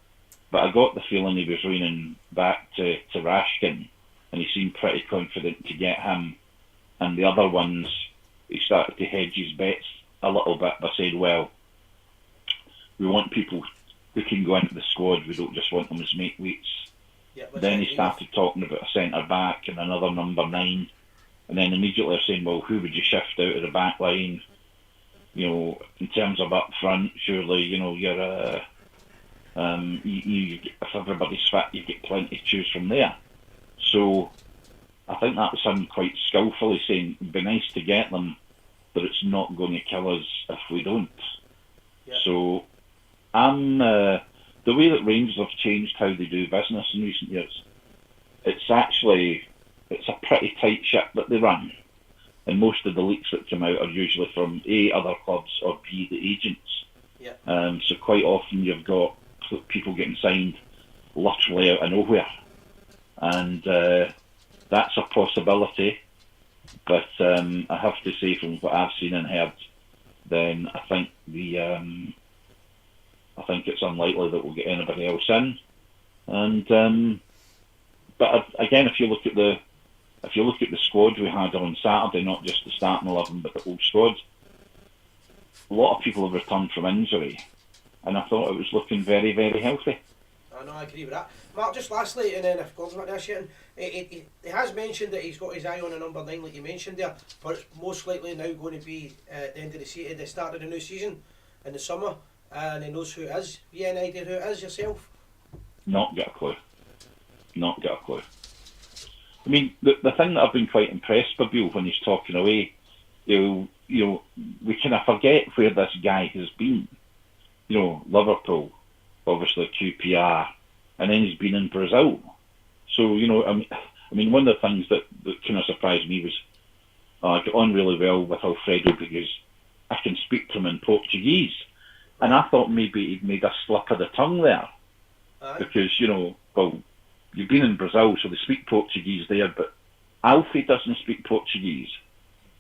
But I got the feeling he was reining back to Rashkin, and he seemed pretty confident to get him. And the other ones, he started to hedge his bets a little bit by saying, well, we want people who can go into the squad, we don't just want them as make weights. Yeah, Then he started talking about a centre back and another number 9, and then immediately they're saying, well, who would you shift out of the back line? You know, in terms of up front, surely, you know, you're if everybody's fit, you get plenty to choose from there. So I think that was him quite skillfully saying, it'd be nice to get them, but it's not going to kill us if we don't. Yeah. So the way that Rangers have changed how they do business in recent years, it's a pretty tight ship that they run, and most of the leaks that come out are usually from A, other clubs, or B, the agents. Yeah. So quite often you've got people getting signed literally out of nowhere, and that's a possibility. But I have to say, from what I've seen and heard, then I think it's unlikely that we'll get anybody else in. And but again, if you look at the squad we had on Saturday, not just the starting 11 but the whole squad, a lot of people have returned from injury, and I thought it was looking very, very healthy. I know, I agree with that. Mark, just lastly, and then if Gordon's not there shitting, he has mentioned that he's got his eye on a number 9, like you mentioned there, but it's most likely now going to be at the end of the start of the new season in the summer, and he knows who it is. Have you any idea who it is yourself? Not got a clue. I mean, the thing that I've been quite impressed by Beale when he's talking away, you know, we kind of forget where this guy has been. You know, Liverpool, obviously QPR, and then he's been in Brazil. So, you know, I mean, one of the things that kind of surprised me was I got on really well with Alfredo because I can speak to him in Portuguese. And I thought maybe he'd made a slip of the tongue there. Aye. Because, you know, well, you've been in Brazil, so they speak Portuguese there, but Alfie doesn't speak Portuguese.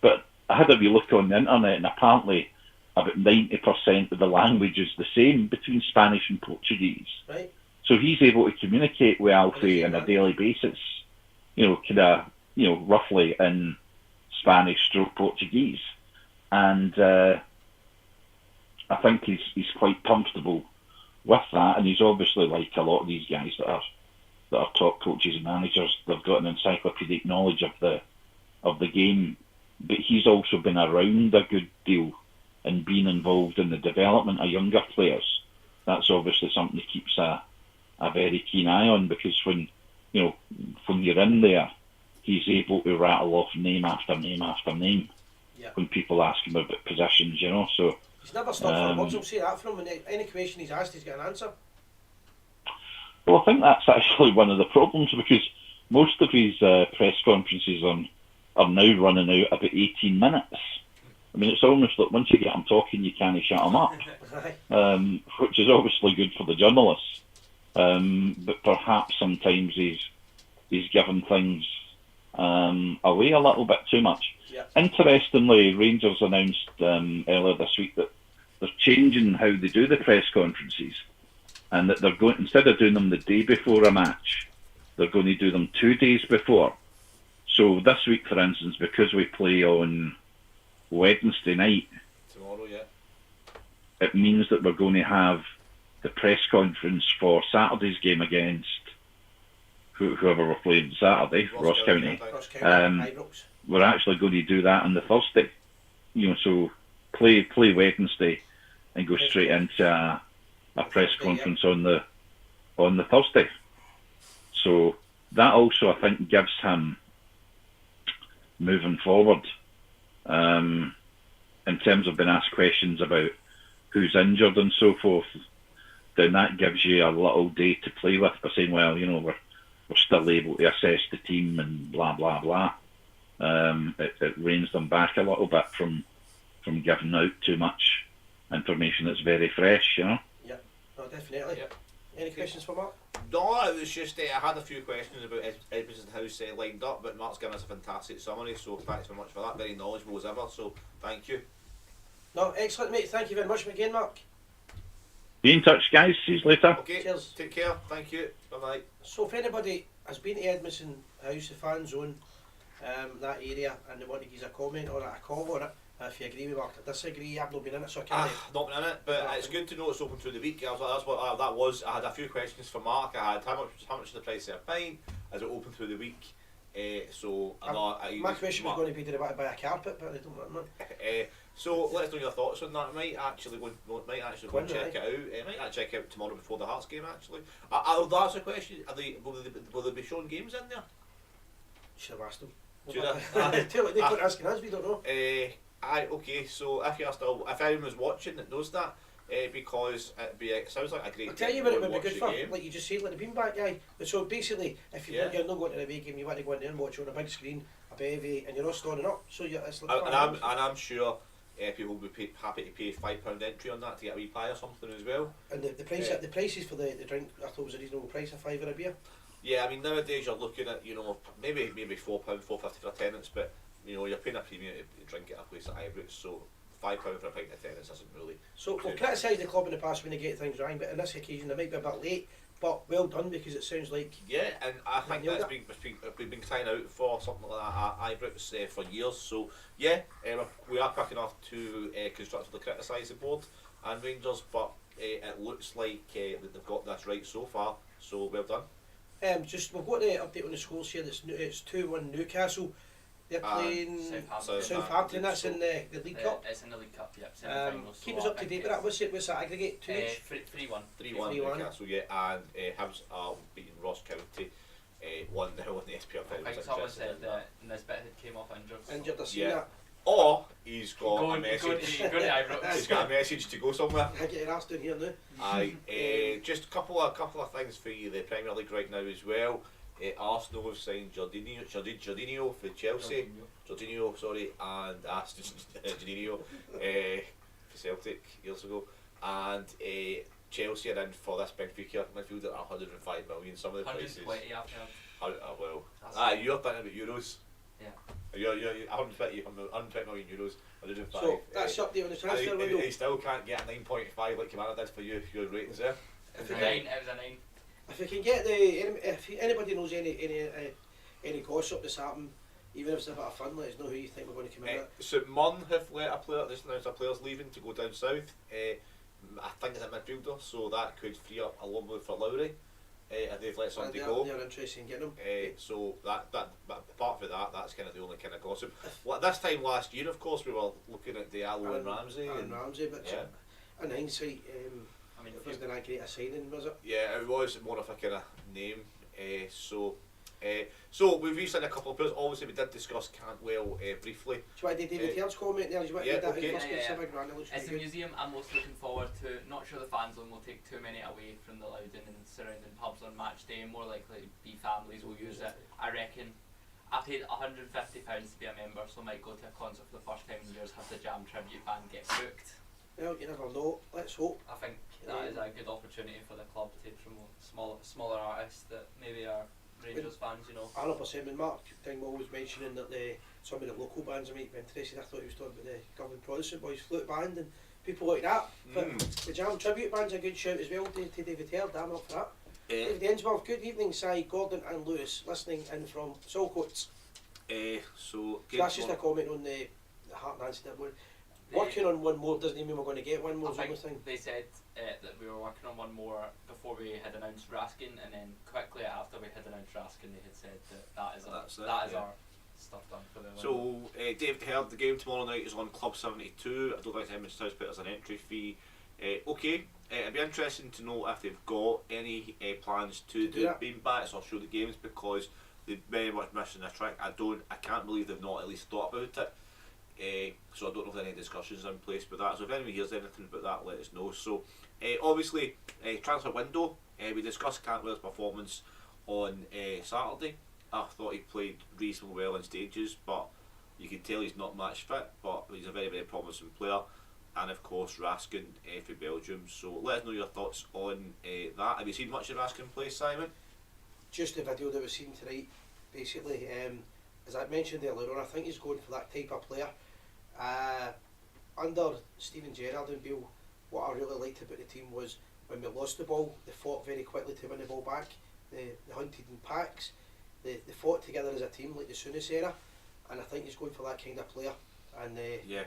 But I had a wee look on the internet, and apparently about 90% of the language is the same between Spanish and Portuguese. Right. So he's able to communicate with Alfie on a daily basis, you know, kind of, you know, roughly in Spanish/Portuguese. And I think he's quite comfortable with that, and he's obviously, like a lot of these guys that are that are top coaches and managers. They've got an encyclopedic knowledge of the game, but he's also been around a good deal and been involved in the development of younger players. That's obviously something he keeps a very keen eye on, because when you're in there, he's able to rattle off name after name after name when people ask him about positions, So he's never stopped for words. I'll say that from him. Any question he's asked, he's got an answer. Well, I think that's actually one of the problems, because most of his press conferences are now running out about 18 minutes. I mean, it's almost like once you get him talking, you can't shut him up, which is obviously good for the journalists. But perhaps sometimes he's given things away a little bit too much. Yeah. Interestingly, Rangers announced earlier this week that they're changing how they do the press conferences, and that they're going, instead of doing them the day before a match, they're going to do them 2 days before. So this week, for instance, because we play on Wednesday night, tomorrow, it means that we're going to have the press conference for Saturday's game against whoever we're playing Saturday, Ross County. Ibrox. We're actually going to do that on the Thursday. So play Wednesday and go straight into a press conference on the Thursday. So that also, I think, gives him, moving forward, in terms of being asked questions about who's injured and so forth, then that gives you a little day to play with by saying, well, we're still able to assess the team and blah blah blah. It reins them back a little bit from giving out too much information that's very fresh, Yeah, no, definitely. Yeah. Any questions for Mark? No, it was just I had a few questions about Edmiston House lined up, but Mark's given us a fantastic summary, so thanks very much for that. Very knowledgeable as ever, so thank you. No, excellent, mate. Thank you very much again, Mark. Be in touch, guys. See you later. Okay, cheers. Take care. Thank you. Bye bye. So if anybody has been to Edmiston House, the fan zone, that area, and they want to give us a comment or a call on it, if you agree with Mark or disagree, I've not been in it, so I can't. Not been in it, but it's good to know it's open through the week. That's what that was. I had a few questions for Mark. I had how much is the price of a pint? Is it open through the week? My question was going to be, did I want to buy a carpet, but I don't know. So let us know your thoughts on that. I might actually go and check it out. I might actually check it out tomorrow before the Hearts game. Actually, that's a question. Will they be showing games in there? Should have asked them. Should I? They keep asking us. We don't know. Okay. So if anyone was watching that knows that, because it sounds like a great. I'll tell you what it would be good for. Like you just said, like the beanbag guy. So basically, if you're not going to the away game, you want to go in there and watch it on a big screen, a bevy, and you're not standing up. So it's like. I'm sure. People will be happy to pay £5 entry on that to get a wee pie or something as well. And the prices for the drink, I thought was a reasonable price, of £5 a beer. Yeah, I mean nowadays you're looking at maybe £4, £4.50 for attendance, but you're paying a premium to drink at a place like Ibrox, so £5 for a pint of attendance isn't really. So we'll criticise the club in the past when they get things wrong, but on this occasion they might be a bit late, but well done, because it sounds like. Yeah, and I think that's we've been crying out for something like that at Ibrox for years. So yeah, we are quick enough to constructively criticise the board and Rangers, but it looks like they've got this right so far. So well done. We've got the update on the scores here. It's 2-1 Newcastle. They're playing Southampton. That's in the League Cup. It's in the League Cup, yeah. Keep us up to date with that. What's that aggregate? 3-1. 3-1 Newcastle, yeah, and Hibs are beating Ross County 1-0 in the SPL final. I think someone said that Nisbet came off injured. I've seen that. Or he's got a message. He's got a message to go somewhere. I get your ass down here now. Just a couple of things for you, the Premier League right now as well. Arsenal have signed Jorginho for Chelsea. Jorginho, sorry, and Jorginho for Celtic years ago. And Chelsea are in for this Benfica midfielder at 105 million. Some of the places. 120 after. You're thinking about euros. Yeah. You're 120 million euros. 105. So that's the update on the transfer window. He still can't get a 9.5 like Kamara did for you. Your ratings there. It was a 9. If we can get if anybody knows any gossip that's happened, even if it's a bit of fun, let us know who you think we're going to come in at. St Mirren have let a player. There's a player's leaving to go down south. I think it's a midfielder, so that could free up a loan move for Lowry. they've let somebody they're, go. they're interested in getting him. So that apart from that, that's kind of the only kind of gossip. Well, this time last year, of course, we were looking at Diallo and Ramsey. And Ramsey, but yeah. in hindsight, I mean, it wasn't that great a signing, was it? Yeah, it was more of a kind of name. So we've recently a couple of players. Obviously, we did discuss Cantwell briefly. Do you want to do David Hale's comment there? Do you want to yeah, do that? okay. First, Yeah. Civic Run, it looks It's a really good. museum I'm most looking forward to. Not sure the fan zone will take too many away from the Loudon and surrounding pubs on match day. More likely be families will use it. I reckon. I paid £150 to be a member, so I might go to a concert for the first time in years, have the Jam tribute band get booked. Well, you never know. Let's hope. I think that is a good opportunity for the club to promote smaller artists that maybe are Rangers fans, you know. 100%. When Mark Dingwall was mentioning that some of the local bands might be interested, I thought he was talking about the Govan Protestant Boys flute band and people like that. But the Jam tribute band's a good shout as well to David Hale. Damn up for that. David Ainsworth, good evening, Si, Gordon and Lewis, listening in from Saltcoats. So That's just a comment on the Heart Nancy that one. Working on one more doesn't mean we're going to get one more. I think Thing. they said that we were working on one more before we had announced Raskin, and then quickly after we had announced Raskin, they had said that is our stuff done for the. So David Heard, the game tomorrow night is on Club 72. I don't think Edmiston House put as an entry fee. Okay, it'd be interesting to know if they've got any plans to do beanbats or show the games, because they're very much missing a trick. I can't believe they've not at least thought about it. So I don't know if there are any discussions in place with that. So if anyone hears anything about that, let us know. So obviously, transfer window. We discussed Cantwell's performance on Saturday. I thought he played reasonably well in stages, but you can tell he's not match fit. But he's a very, very promising player. And of course, Raskin for Belgium. So let us know your thoughts on that. Have you seen much of Raskin play, Simon? Just the video that was seen tonight, basically. As I mentioned earlier on, I think he's going for that type of player. Under Steven Gerrard and Bill, what I really liked about the team was when we lost the ball, they fought very quickly to win the ball back. They hunted in packs. They fought together as a team like the Souness era, and I think he's going for that kind of player. And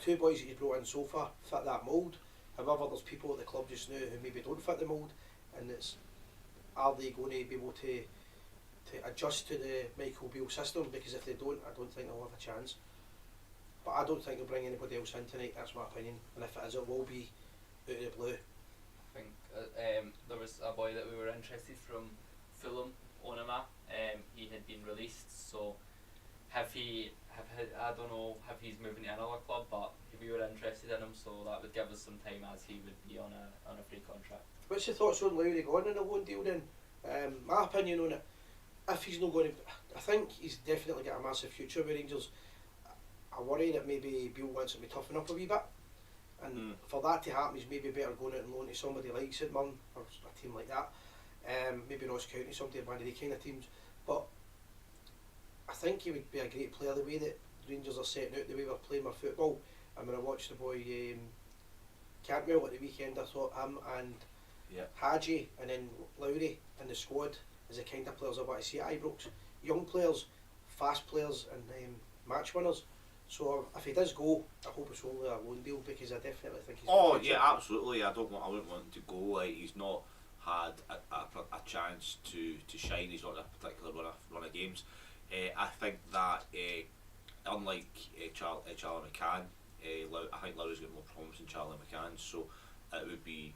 two boys that he's brought in so far fit that mould. However, there's people at the club just now who maybe don't fit the mould, and it's, are they going to be able to adjust to the Michael Beale system? Because if they don't, I don't think they'll have a chance. But I don't think they'll bring anybody else in tonight, that's my opinion. And if it is, it will be out of the blue. I think there was a boy that we were interested from Fulham, Onama. He had been released, so I don't know if he's moving to another club, but we were interested in him, so that would give us some time as he would be on a free contract. What's your thoughts on Lowry going on a loan deal then? My opinion on it, if he's not going to, I think he's definitely got a massive future with Rangers. I worry that maybe Bill wants him to toughen up a wee bit, and for that to happen, he's maybe better going out and loan to somebody like St Mirren or a team like that. Maybe Ross County, somebody one of the kind of teams. But I think he would be a great player the way that Rangers are setting out, the way we're playing our football. And when I watched the boy Cantwell at the weekend, I thought him and Hadji and then Lowry in the squad is the kind of players I want to see at Ibrox. Young players, fast players, and match winners. So if he does go, I hope it's only a loan deal, because I definitely think he's. Oh yeah, absolutely. I wouldn't want him to go. Like, he's not had a chance to shine. He's not in a particular run of games. I think that unlike Charlie McCann, I think Lowry's got more promise than Charlie McCann. So it would be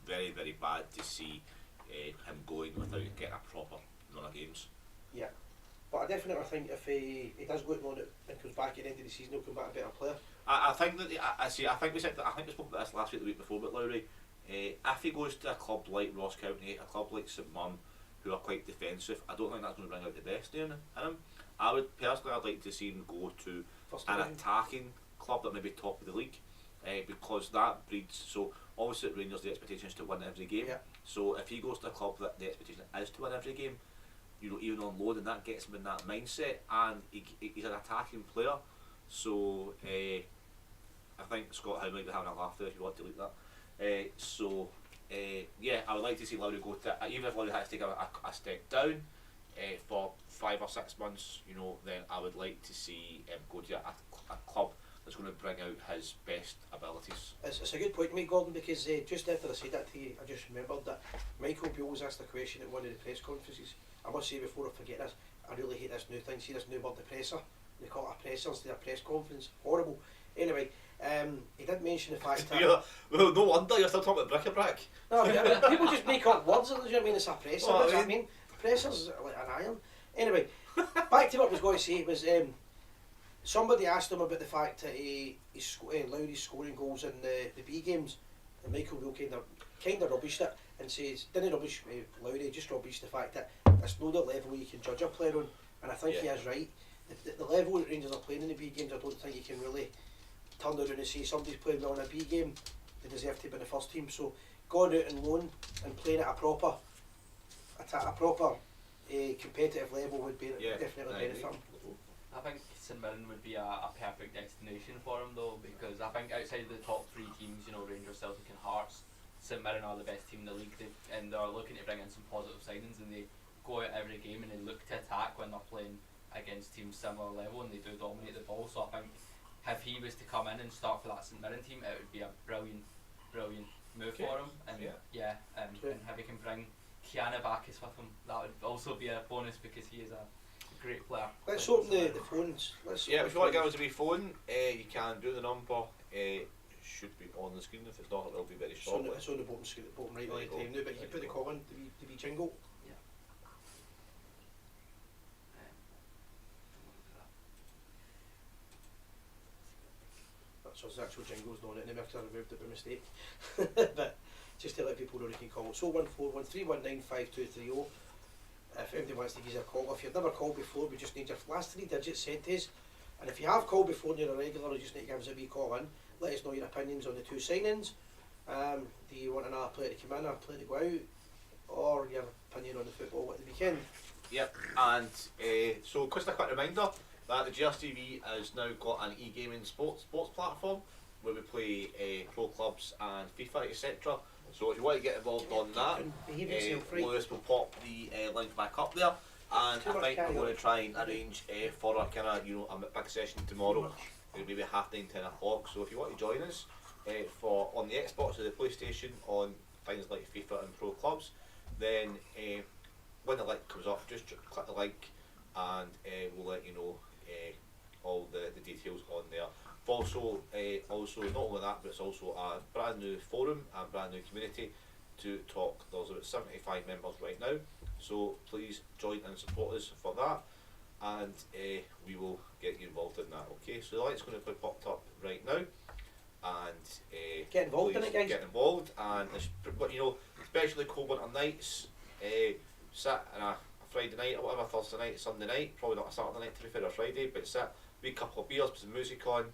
very, very bad to see him going without getting a proper run of games. Yeah. But I definitely think if he does go on it and comes back at the end of the season, he'll come back a better player. I think that I think we said that. I think we spoke about this last week, the week before, about Lowry. If he goes to a club like Ross County, a club like St Mirren, who are quite defensive, I don't think that's going to bring out the best in him. I would personally, I'd like to see him go to an attacking club that may be top of the league, because that breeds. So obviously at Rangers, the expectation is to win every game. Yeah. So if he goes to a club that the expectation is to win every game, you know, even on loan, and that gets him in that mindset, and he's an attacking player. So I think Scott Howe might be having a laugh there if you want to delete that. Yeah, I would like to see Lowry go to, even if Lowry has to take a step down for 5 or 6 months, you know, then I would like to see him go to a club that's going to bring out his best abilities. It's a good point to make, Gordon, because just after I said that to you, I just remembered that Michael Beale was asked a question at one of the press conferences. I must say before I forget this, I really hate this new thing. See this new word, the presser. They call it a presser instead of a press conference. Horrible. Anyway, he did mention the fact that... Yeah, well, no wonder you're still talking about bric-a-brac. No, people just make up words. Do you know what I mean? It's a presser. Well, What does that mean? Presser's like an iron. Anyway, back to what I was going to say was somebody asked him about the fact that Lowry's scoring goals in the B games, and Michael Beale kind of rubbished it and says, didn't rubbish Lowry, just rubbished the fact that it's not the level you can judge a player on, and I think he is right. The level that Rangers are playing in the B games, I don't think you can really turn around and say somebody's playing well in a B game, they deserve to be in the first team. So going out and loan and playing at a proper competitive level would be definitely benefit him. I think St Mirren would be a perfect destination for him though, because I think outside the top three teams, you know, Rangers, Celtic and Hearts, St Mirren are the best team in the league, and they're looking to bring in some positive signings, and they go out every game and they look to attack when they're playing against teams similar level, and they do dominate the ball. So I think if he was to come in and start for that St Mirren team, it would be a brilliant move for him. And and if he can bring Kianabakis with him, that would also be a bonus, because he is a great player. Let's open the phones. If you want to give us a wee phone, you can do. The number should be on the screen. If it's not, it'll be very short. It's on the bottom screen, bottom right of the time now, but you can put the call in, the wee jingle. Yeah. So there's actual jingles not on it anymore because I removed it by mistake. But just to let people know they can call. So 01413195230. If anybody wants to give us a call. If you've never called before, we just need your last 3 digits sent to us. And if you have called before and you're a regular, you just need to give us a wee call in. Let us know your opinions on the 2 signings. Do you want another player to come in or a player to go out? Or your opinion on the football at the weekend? Yep, and so just a quick reminder that the Gers TV has now got an e-gaming sports platform where we play pro clubs and FIFA, etc. So if you want to get involved on that, Lewis will pop the link back up there, and I think we're going to try and arrange for a kind of a big session tomorrow. It'll be 9:30, 10 o'clock. So if you want to join us for on the Xbox or the PlayStation on things like FIFA and pro clubs, then when the link comes up, just click the link and we'll let you know all the details on there. Also not only that, but it's also a brand new forum and brand new community to talk. There's about 75 members right now, so please join and support us for that, and we will get you involved in that. Okay, so the light's going to be popped up right now, and get involved in it, guys. Get involved, and especially cold winter nights, sit on a Friday night or whatever, Thursday night, Sunday night, probably not a Saturday night to be fair, or Friday, but sit, be a couple of beers, put some music on,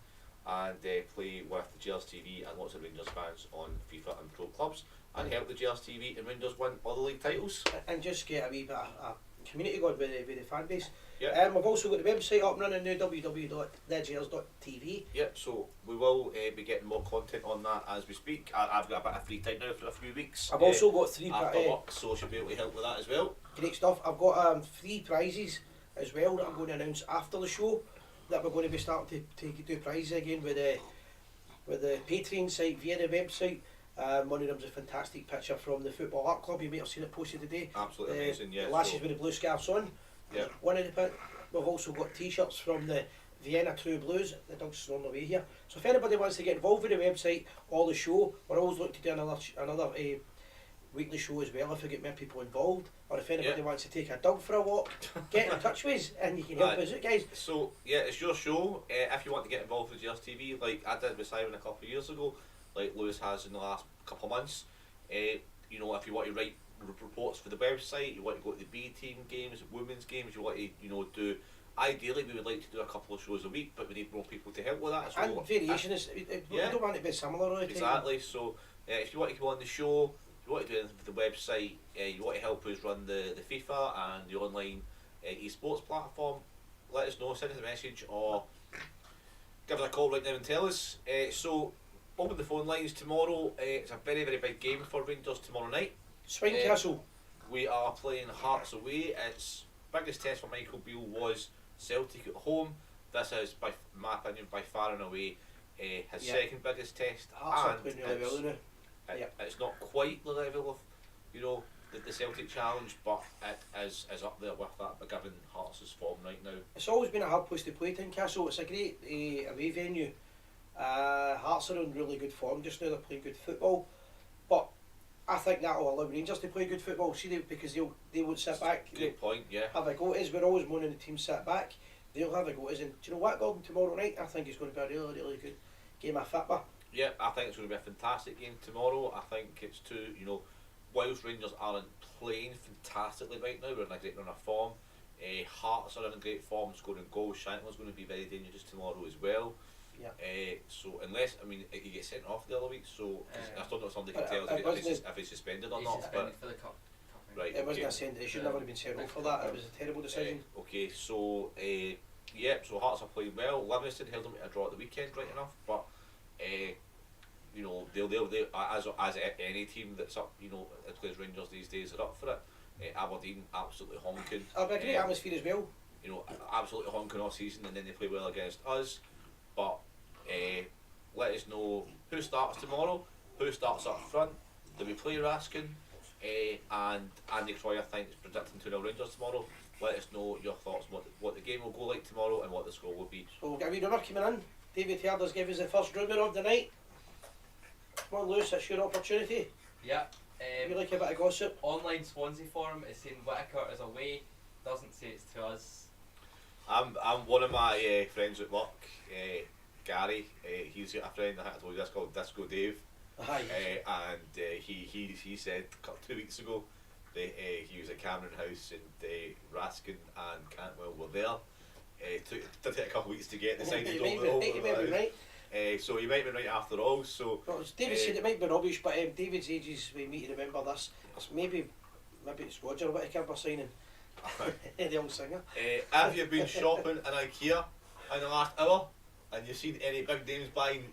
and play with the Gers TV and lots of Rangers fans on FIFA and pro clubs, and help the Gers TV and Rangers win other league titles. And just get a wee bit of community going with the fan base. Yeah. We've also got the website up and running now, www.thegers.tv. Yep, so we will be getting more content on that as we speak. I've got a bit of free time now for a few weeks. I've also got 3 after work, so I should be able to help with that as well. Great stuff. I've got 3 prizes as well that I'm going to announce after the show, that we're going to be starting to do prizes again with the Patreon site via the website. One of them's a fantastic picture from the Football Art Club. You might have seen it posted today. Absolutely amazing, yeah. The lasses with the blue scarves on. Yeah. One of the we've also got t-shirts from the Vienna True Blues. The dog's snoring away here. So if anybody wants to get involved with the website or the show, we're always looking to do another weekly show as well if we get more people involved. Or if anybody wants to take a dog for a walk, get in touch with us and you can help us out, guys. So yeah, it's your show. If you want to get involved with Gers TV, like I did with Simon a couple of years ago, like Lewis has in the last couple of months, if you want to write reports for the website, you want to go to the B team games, women's games, you want to do, ideally we would like to do a couple of shows a week, but we need more people to help with that. So and variation is, we don't want it to be similar all the time. Exactly, so if you want to go on the show, you want to do anything for the website, you want to help us run the FIFA and the online esports platform, let us know, send us a message or give us a call right now and tell us. So open the phone lines tomorrow. It's a very, very big game for Rangers tomorrow night. Swing Castle. We are playing Hearts away. Its biggest test for Michael Beale was Celtic at home. This is, by my opinion, by far and away his second biggest test. Hearts are playing really well now. It's not quite the level of, the Celtic challenge, but it is up there with that, but given Hearts' form right now. It's always been a hard place to play, Tynecastle. It's a great away venue. Hearts are in really good form just now. They're playing good football, but I think that will allow Rangers to play good football. See, because they won't sit back. Great point, yeah. Have a go at us. We're always moaning the team sit back. They'll have a go at us. And do you know what, Gordon? Tomorrow night, I think it's going to be a really, really good game of football. Yeah, I think it's going to be a fantastic game tomorrow. I think it's two, whilst Rangers aren't playing fantastically right now, we're in a great run of form. Hearts are in great form, scoring goals. Shankland's going to be very dangerous tomorrow as well. Yeah. So unless, he gets sent off the other week, so I don't know if somebody can But tell it us wasn't- if he's suspended or He's not. suspended for the cup. Right, It wasn't okay. a send. It should never have been sent off for that. It was a terrible decision. Okay, so so Hearts are playing well. Livingston held them to a draw at the weekend, right enough, but they'll as any team that's up, that plays Rangers these days are up for it. Aberdeen absolutely honking. It'll be a great atmosphere as well. Absolutely honking all season, and then they play well against us. But let us know who starts tomorrow, who starts up front. Do we play Raskin? And Andy Croy, I think, is predicting 2-0 Rangers tomorrow. Let us know your thoughts on what the game will go like tomorrow and what the score will be. So we've got a wee rumour coming in. David Herders gave us the first rumour of the night. Come on, Lewis, it's your opportunity. Yeah. We like a bit of gossip. Online Swansea forum is saying Whittaker is away. Doesn't say it's to us. I'm one of my friends at work, Gary. He's got a friend I told you that's called Disco Dave. Aye. And he said 2 weeks ago that he was at Cameron House and Raskin and Cantwell were there. Did take a couple of weeks to get the signed He over. might be right. So he might be right after all. So Well, as David said it might be rubbish, but David's ages we need to remember this. Maybe it's Roger Whittaker we're signing. The old singer. have you been shopping in IKEA in the last hour and you've seen any big names buying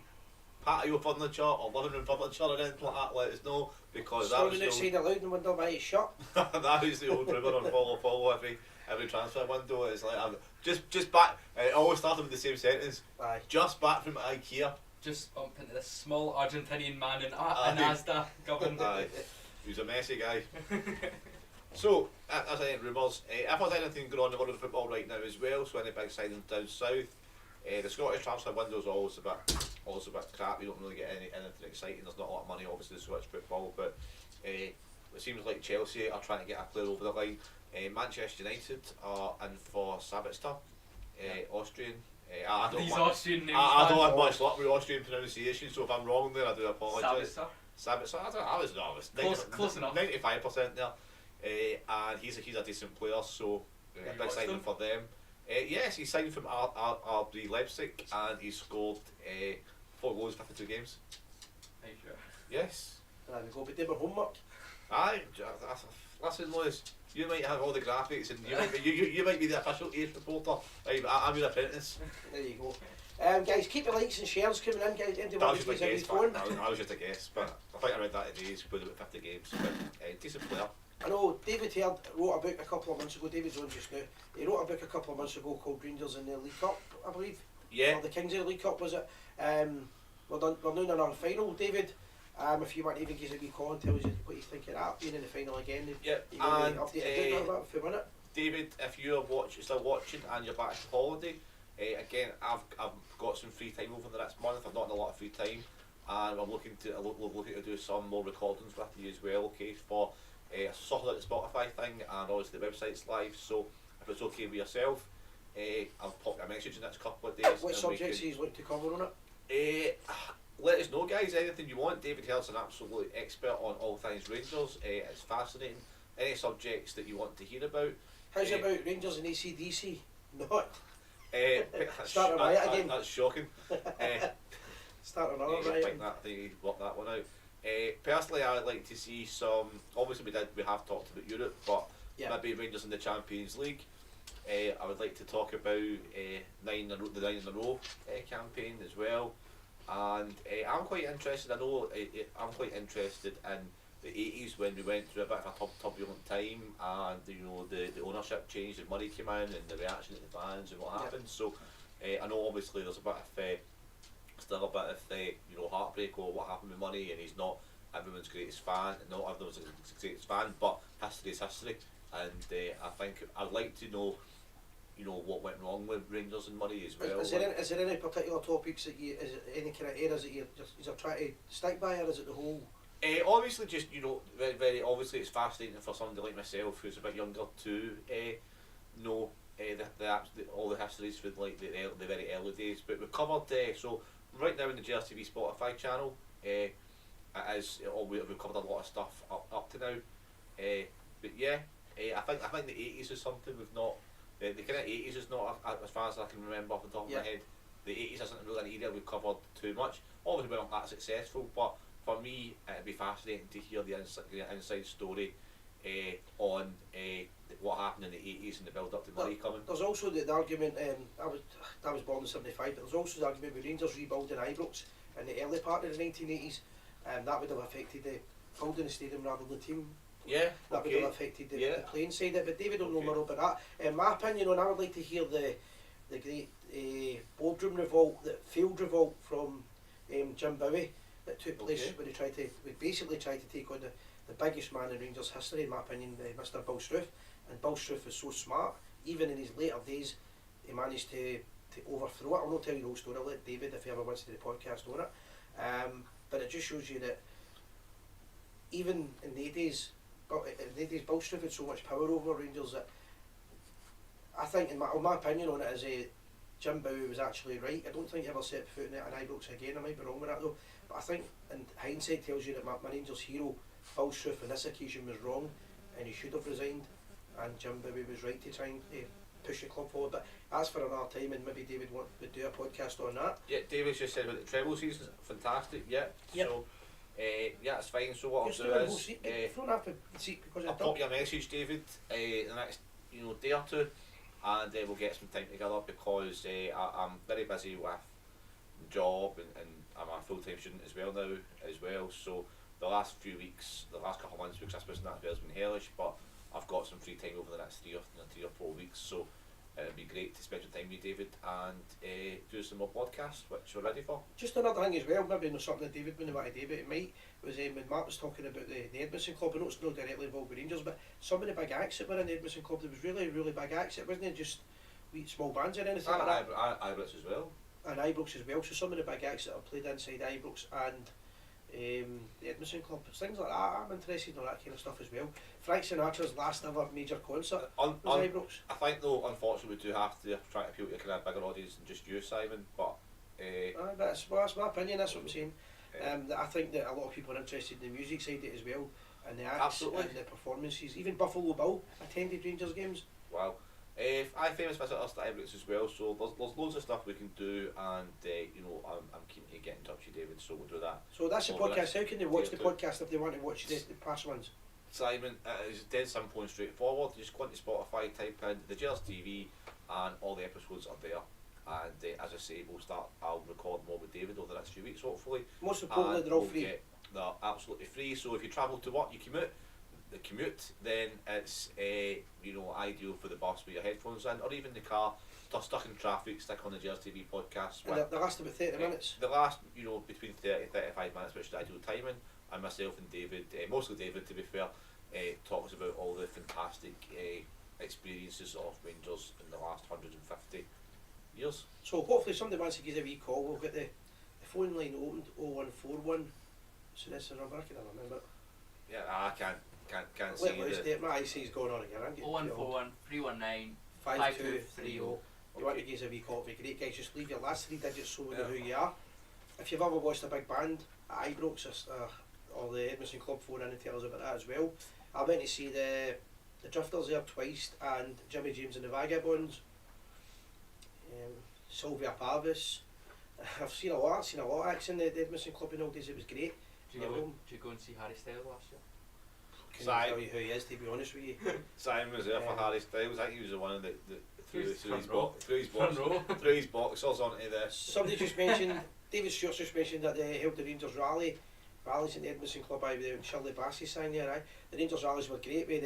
patio furniture or living room furniture or anything like that? Let us know, because that was Storming outside the loud and window by his shop. that was the old rumour on follow every transfer window. It's like just back. It always started with the same sentence. Aye. Just back from IKEA. Just bump into this small Argentinian man in Aye. Asda government. Aye. He was a messy guy. So, as I said, rumours. If there's anything going on in the world of football right now as well, so any big signings down south, the Scottish transfer window is always a bit crap. You don't really get anything exciting. There's not a lot of money, obviously, in Scottish football, but it seems like Chelsea are trying to get a player over the line. Manchester United are in for Sabitzer, Austrian. I don't These want- Austrian names. I don't have much luck with Austrian pronunciation, so if I'm wrong there, I do apologise. Sabitzer. Sabitzer, I was Close enough. 95% there. And he's a decent player, so Have a you big watched signing him? for them. Yes, he signed from RB Leipzig and he scored 4 goals in 52 games. Are you sure? Yes. There we go, but they were homework. Aye, listen, Lewis, you might have all the graphics and you might be the official Ace reporter. Right, but I'm your apprentice. There you go. Guys, keep your likes and shares coming in, guys. Into That what was you just a every guess, phone. I was just a guess, but I think I read that today. He's played about 50 games, but decent player. I know David Herd wrote a book a couple of months ago. David's on just now. He wrote a book a couple of months ago called Rangers in the League Cup, I believe. Yeah. Or the Kings of the League Cup, was it? We're now in our final, David. If you want to even give us a wee call and tell us what you think of that, being in the final again. Yep. You want And to update a bit if you want it? David, if you're still watching and you're back from holiday, again, I've got some free time over the next month. I've not had a lot of free time, and I'm looking to do some more recordings with you as well. Okay, for sort of like the Spotify thing, and obviously the website's live. So if it's okay with yourself, I'll pop a message in the next couple of days. What and subjects he's looking to cover on it? Let us know, guys. Anything you want. David Hill's an absolute expert on all things Rangers. It's fascinating. Any subjects that you want to hear about. How's it about Rangers and ACDC? Not. That's, Start a riot again. That's shocking. Start another I riot. think that they worked that one out. Personally, I would like to see some. Obviously, we have talked about Europe, but Yeah. maybe Rangers in the Champions League. I would like to talk about the 9 in a row campaign as well, and I'm quite interested. I know I'm quite interested in the 80s when we went through a bit of a turbulent time, and the ownership changed and money came in and the reaction of the fans and what happened. So I know obviously there's a bit of still a bit of heartbreak over what happened with money, and he's not everyone's greatest fan, and not everyone's greatest fan, but history is history, and I think I'd like to know, what went wrong with Rangers and Murray as well. Is there any particular topics that is it any kind of areas that you're trying to stick by, or is it the whole? Obviously, just very, very obviously, it's fascinating for somebody like myself who's a bit younger to know all the histories for like the very early days. But we've covered so right now in the Gers TV Spotify channel, we've covered a lot of stuff up to now. But yeah, I think the 80s is something we've not. The kind of 80s is not, as far as I can remember off the top of my head, the 80s isn't really an area we've covered too much. Obviously we're not that successful, but for me it'd be fascinating to hear the inside story on what happened in the 80s and the build up to Murray coming. There's also the argument, I was born in 75, but there's also the argument with Rangers rebuilding Ibrox in the early part of the 1980s, that would have affected the building the stadium rather than the team. Yeah, that would have affected the playing side of it, but David will know more about that. In my opinion, and I would like to hear the great boardroom revolt, the failed revolt from Jim Bowie that took place when he basically tried to take on the biggest man in Rangers history, in my opinion, Mr. Bill Struth. And Bill Struth was so smart, even in his later days, he managed to overthrow it. I'll not tell you the whole story, I'll let David, if he ever wants to do the podcast, on it. But it just shows you that even in the 80s, Bill Struth had so much power over Rangers that I think, in my opinion on it, is Jim Bowie was actually right. I don't think he ever set foot in it in Ibrox again. I might be wrong with that though. But I think, in hindsight, tells you that my Rangers hero, Bill Struth, on this occasion was wrong, and he should have resigned. And Jim Bowie was right to try and push the club forward. But as for another time, and maybe David would do a podcast on that. Yeah, David's just said about the treble season, fantastic. Yeah. Yep. So. It's fine. So what I'll do is I'll pop you a message, David, the next day or two, and we'll get some time together because I'm very busy with job and I'm a full-time student as well. So the last few weeks, the last couple of months with Christmas and that has been hellish, but I've got some free time over the next 3 or 4 weeks. So it'd be great to spend some time with David and do some more podcasts, which we're ready for. Just another thing as well, maybe not something that David wouldn't want to do, but it might, was when Mark was talking about the Edmiston Club. I know it's not directly involved with Rangers, but some of the big acts that were in the Edmiston Club, there was really, really big acts. It wasn't just wee small bands or anything like that. Ibrox as well. And Ibrox as well, so some of the big acts that have played inside Ibrox and the Edmiston Club, things like that. I'm interested in all that kind of stuff as well. Frank Sinatra's last ever major concert was Ibrox. I think though, unfortunately, we do have to try to appeal to a kind of bigger audience than just you, Simon. But that's my opinion. That's what I'm saying. I think that a lot of people are interested in the music side of it as well, and the acts and the performances. Even Buffalo Bill attended Rangers games. Wow. I famous visitors to Ibrox as well, so there's loads of stuff we can do, and I'm keen to get in touch with David, so we'll do that. So that's the podcast. How can they watch the podcast if they want to watch the past ones? Simon, it's dead simple and straightforward. You just go into Spotify, type in the Gers TV, and all the episodes are there. And as I say, I'll record more with David over the next few weeks, hopefully. Most importantly, they're all free. They're absolutely free. So if you travel to work, you commute, then it's ideal for the bus with your headphones in, or even the car. Stuck in traffic, stick on the Gers TV podcast. And they last about 30 minutes. The last, between 30-35 minutes, which is the ideal timing. And myself and David, mostly David to be fair, talks about all the fantastic experiences of Rangers in the last 150 years. So hopefully somebody wants to give a wee call. We'll get the phone line opened, 0141. So that's the number, I can remember. Yeah, I can't see it. My eyesight's going on again. 0141 319 5230. You want to give us a wee call, it'd be great, guys. Just leave your last 3 digits so we know who you are. If you've ever watched a big band at Ibrox or the Edmiston Club, phone in and tell us about that as well. I went to see the Drifters there twice, and Jimmy James and the Vagabonds, Sylvia Parvis. I've seen a lot of acts in the Edmiston Club in all days. It was great. Did you go and see Harry Styles last year? Can I tell you who he is, to be honest with you? Simon was there for Harry Styles. I think he was the one that threw his boxers onto the... Somebody just mentioned, David Stewart's just mentioned that they held the Rangers rallies in the Edmiston Club with Shirley Bassey sang there. The Rangers rallies were great with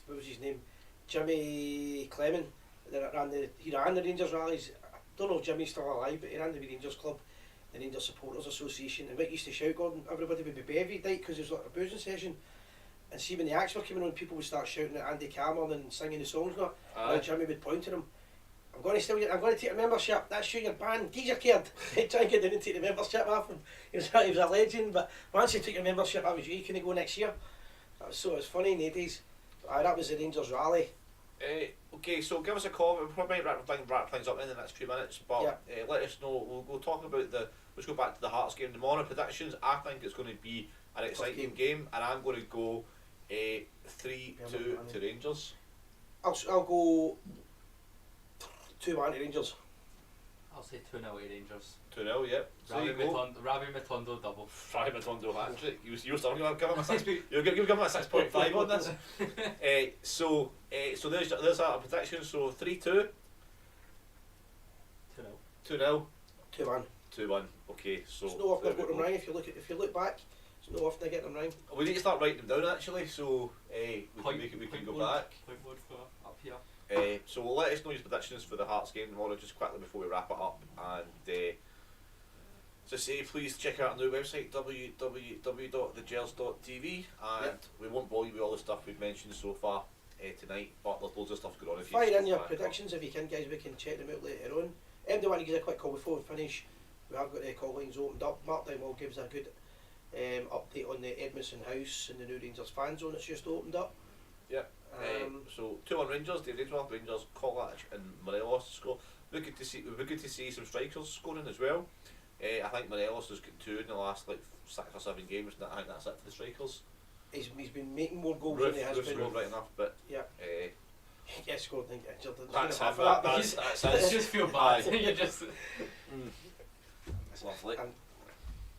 what was his name? Jimmy Clement. He ran the Rangers rallies. I don't know if Jimmy's still alive, but he ran the Rangers Club, the Rangers Supporters Association, and what used to shout, Gordon, everybody would be bevied because it was like a boozing session. And see when the acts were coming on, people would start shouting at Andy Cameron and singing the songs. Not. And Jimmy would point to them. I'm going to take a membership. That's you, your band. Get your kid. Try and get down and take the membership off him. He was a legend. But once you took your membership, that was you. You couldn't go next year. It was funny in the 80s. That was the Rangers rally. Okay, so give us a call. We probably might wrap things up in the next few minutes, but let us know. We'll talk about let's go back to the Hearts game tomorrow. Predictions. I think it's going to be an exciting game, and I'm going to go 3-2 to Rangers. I'll go 2-1 to Rangers. I'll say 2-0 to Rangers. 2-0, yep. Ravi Matondo double. Ravi Matondo hat trick. You're still going to give him a 6. You're giving him a 6.5 on this. So there's our prediction. So 3-2. 2-0. 2-0. 2-1. 2-1. Okay, so it's no often I've got them right. If you look back, it's no often I get them right. We need to start writing them down actually. So we can go back. Point board for up here. So we'll let us know your predictions for the Hearts game tomorrow just quickly before we wrap it up. And to say, please check out our new website www.thegers.tv, and we won't bore you with all the stuff we've mentioned so far tonight, but there's loads of stuff going on. If fire in your predictions if you can, guys. We can check them out later on. Do want to give a quick call before we finish. We have got the call lines opened up. Mark Dimwell gives a good update on the Edmiston House and the new Rangers fan zone that's just opened up. Yeah. So 2-1 Rangers, Dave Rangers, Collage and Morelos to score. We're good to see some strikers scoring as well. I think Morelos has got 2 in the last 6 or 7 games, and I think that's it for the strikers. He's been making more goals than he has been. Scored right enough, but he gets scored and get injured. That's I just feel bad. You just. It's lovely. Can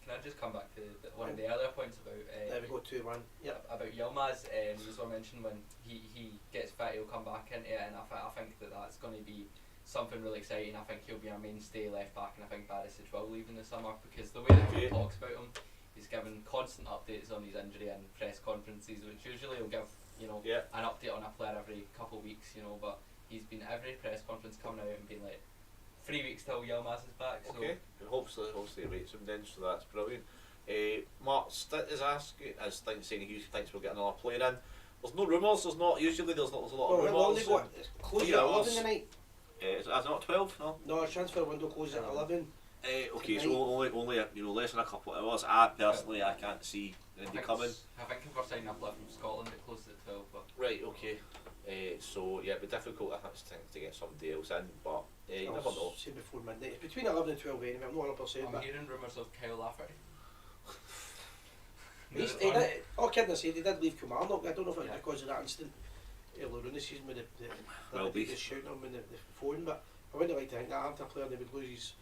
I just come back to one of the earlier points about there we go, 2-1. Yep. About Yilmaz, as I mentioned, when he gets fit, he'll come back into it, and I think that's going to be something really exciting. I think he'll be our mainstay left back, and I think Barisic will leave in the summer, because the way that he talks about him, he's given constant updates on his injury and press conferences, which usually he'll give an update on a player every couple of weeks, but he's been every press conference coming out and being like, 3 weeks till Yilmaz is back. So okay, hopefully he rates him then, so that's brilliant. Mark Stitt is asking, saying he thinks we'll get another player in. There's no rumours. There's a lot of rumours. It's closing at 11 tonight. Is it not 12? No. No, our transfer window closes at 11. Okay, so only less than a couple of hours. I personally can't see Indy coming. I think if we're signing a player from Scotland, it closes at 12. But right, okay. So yeah, it'd be difficult I think to get somebody else in, but you never know. Say before midnight. It's between 11 and 12 anyway. I'm not 100%. I'm hearing rumours of Kyle Lafferty. All kidding aside, he did leave Kilmarnock. I don't know if it was because of that incident earlier in the season with the shouting him in the phone, but I wouldn't like to think that happened to a player and he would lose his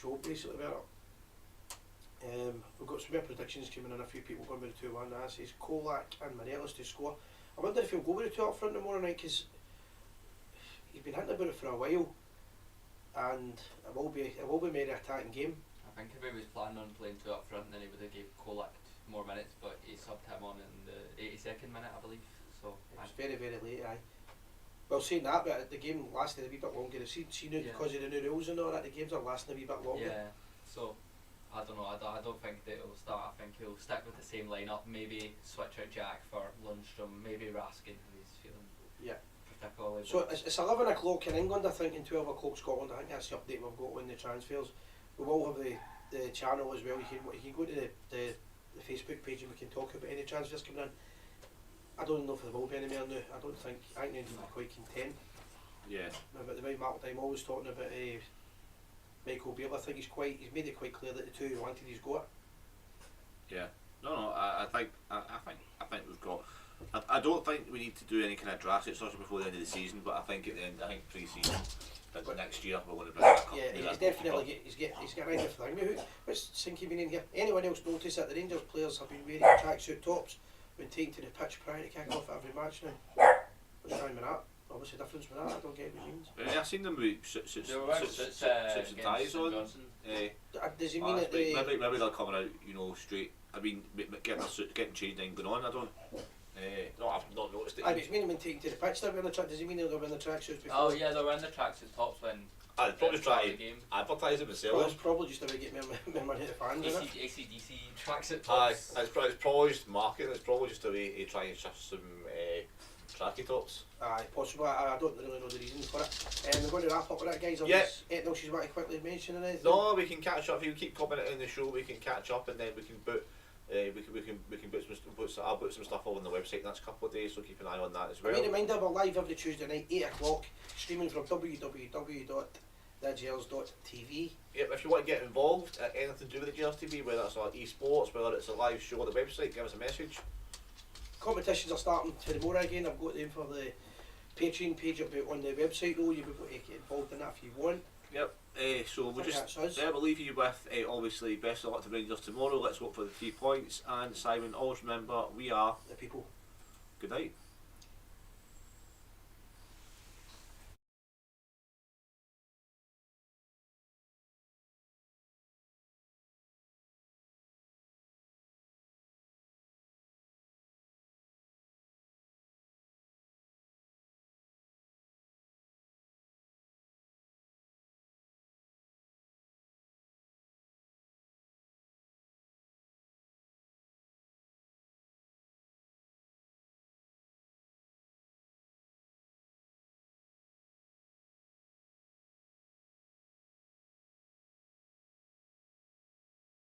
job basically. We've got some more predictions coming in, a few people going with the 2-1. That says Kolak and Morelos to score. I wonder if he'll go with the 2 up front tomorrow night, because he's been hinting about it for a while, and it will be a very attacking game. I think if he was planning on playing 2 up front, then he would have gave Kolak more minutes, but he subbed him on in the 82nd minute, I believe. So it's very late, aye. Well, saying that, but the game lasted a wee bit longer. Because of the new rules and all that, the games are lasting a wee bit longer. Yeah, so I don't know. I don't think that he'll start. I think he'll stick with the same lineup. Maybe switch out Jack for Lundstrom. Maybe Raskin, who he's feeling particularly. So it's 11 o'clock in England, I think, and 12 o'clock Scotland. I think that's the update we've got on the transfers. We will have the channel as well. You can go to the Facebook page and we can talk about any transfers coming in. I don't know if there will be any more now. I think they'll be quite content. Yeah. But the way Mark Dimwell was talking about Michael Beale, I think he's made it quite clear that the 2 he wanted, he's got. Yeah. No. I think we've got. I don't think we need to do any kind of drastic stuff before the end of the season, but I think at the end, pre-season, next year we're going to bring it back up. Yeah, he's definitely he's got right the thing. What's Sinky been in here? Anyone else notice that the Rangers players have been wearing tracksuit tops when taken to the pitch prior to kick off every match now? What's wrong with that? What's the difference with that? I don't get what it means. I've seen them with suits and ties on. Does he mean that they... Maybe they're coming out, straight. I mean, getting changed and going on. I don't. No, I've not noticed it. He's meaning when taken to the pitch. Does he mean they're wearing the tracksuits before? Oh yeah, they're wearing the tracksuit tops when. I'd probably try the to game. advertise it Well, myself. it's probably just a way to get more money to the fans, isn't it? AC/DC tracks it Aye, tops. it's probably just marketing. It's probably just a way to try and shift some tracky tops. Aye, possible. I don't really know the reason for it. We're going to wrap up with that, guys. Yeah. Anything else you want to quickly mention or anything? No, we can catch up. If you keep commenting in the show, we can catch up, and then we can put. We can put some, I'll put some stuff up on the website in the next couple of days, so keep an eye on that as A well. wee reminder, we're live every Tuesday night, 8 o'clock, streaming from www.thegers.tv. Yep, if you want to get involved at anything to do with the Gers TV, whether it's our esports, whether it's a live show on the website, give us a message. Competitions are starting tomorrow again. I've got them for the Patreon page up on the website though. You'll be able to get involved in that if you want. Yep, so we'll I think just that's us. we'll leave you with obviously best of luck to Rangers tomorrow. Let's go for the 3 points, and Simon, always remember we are The people. good night.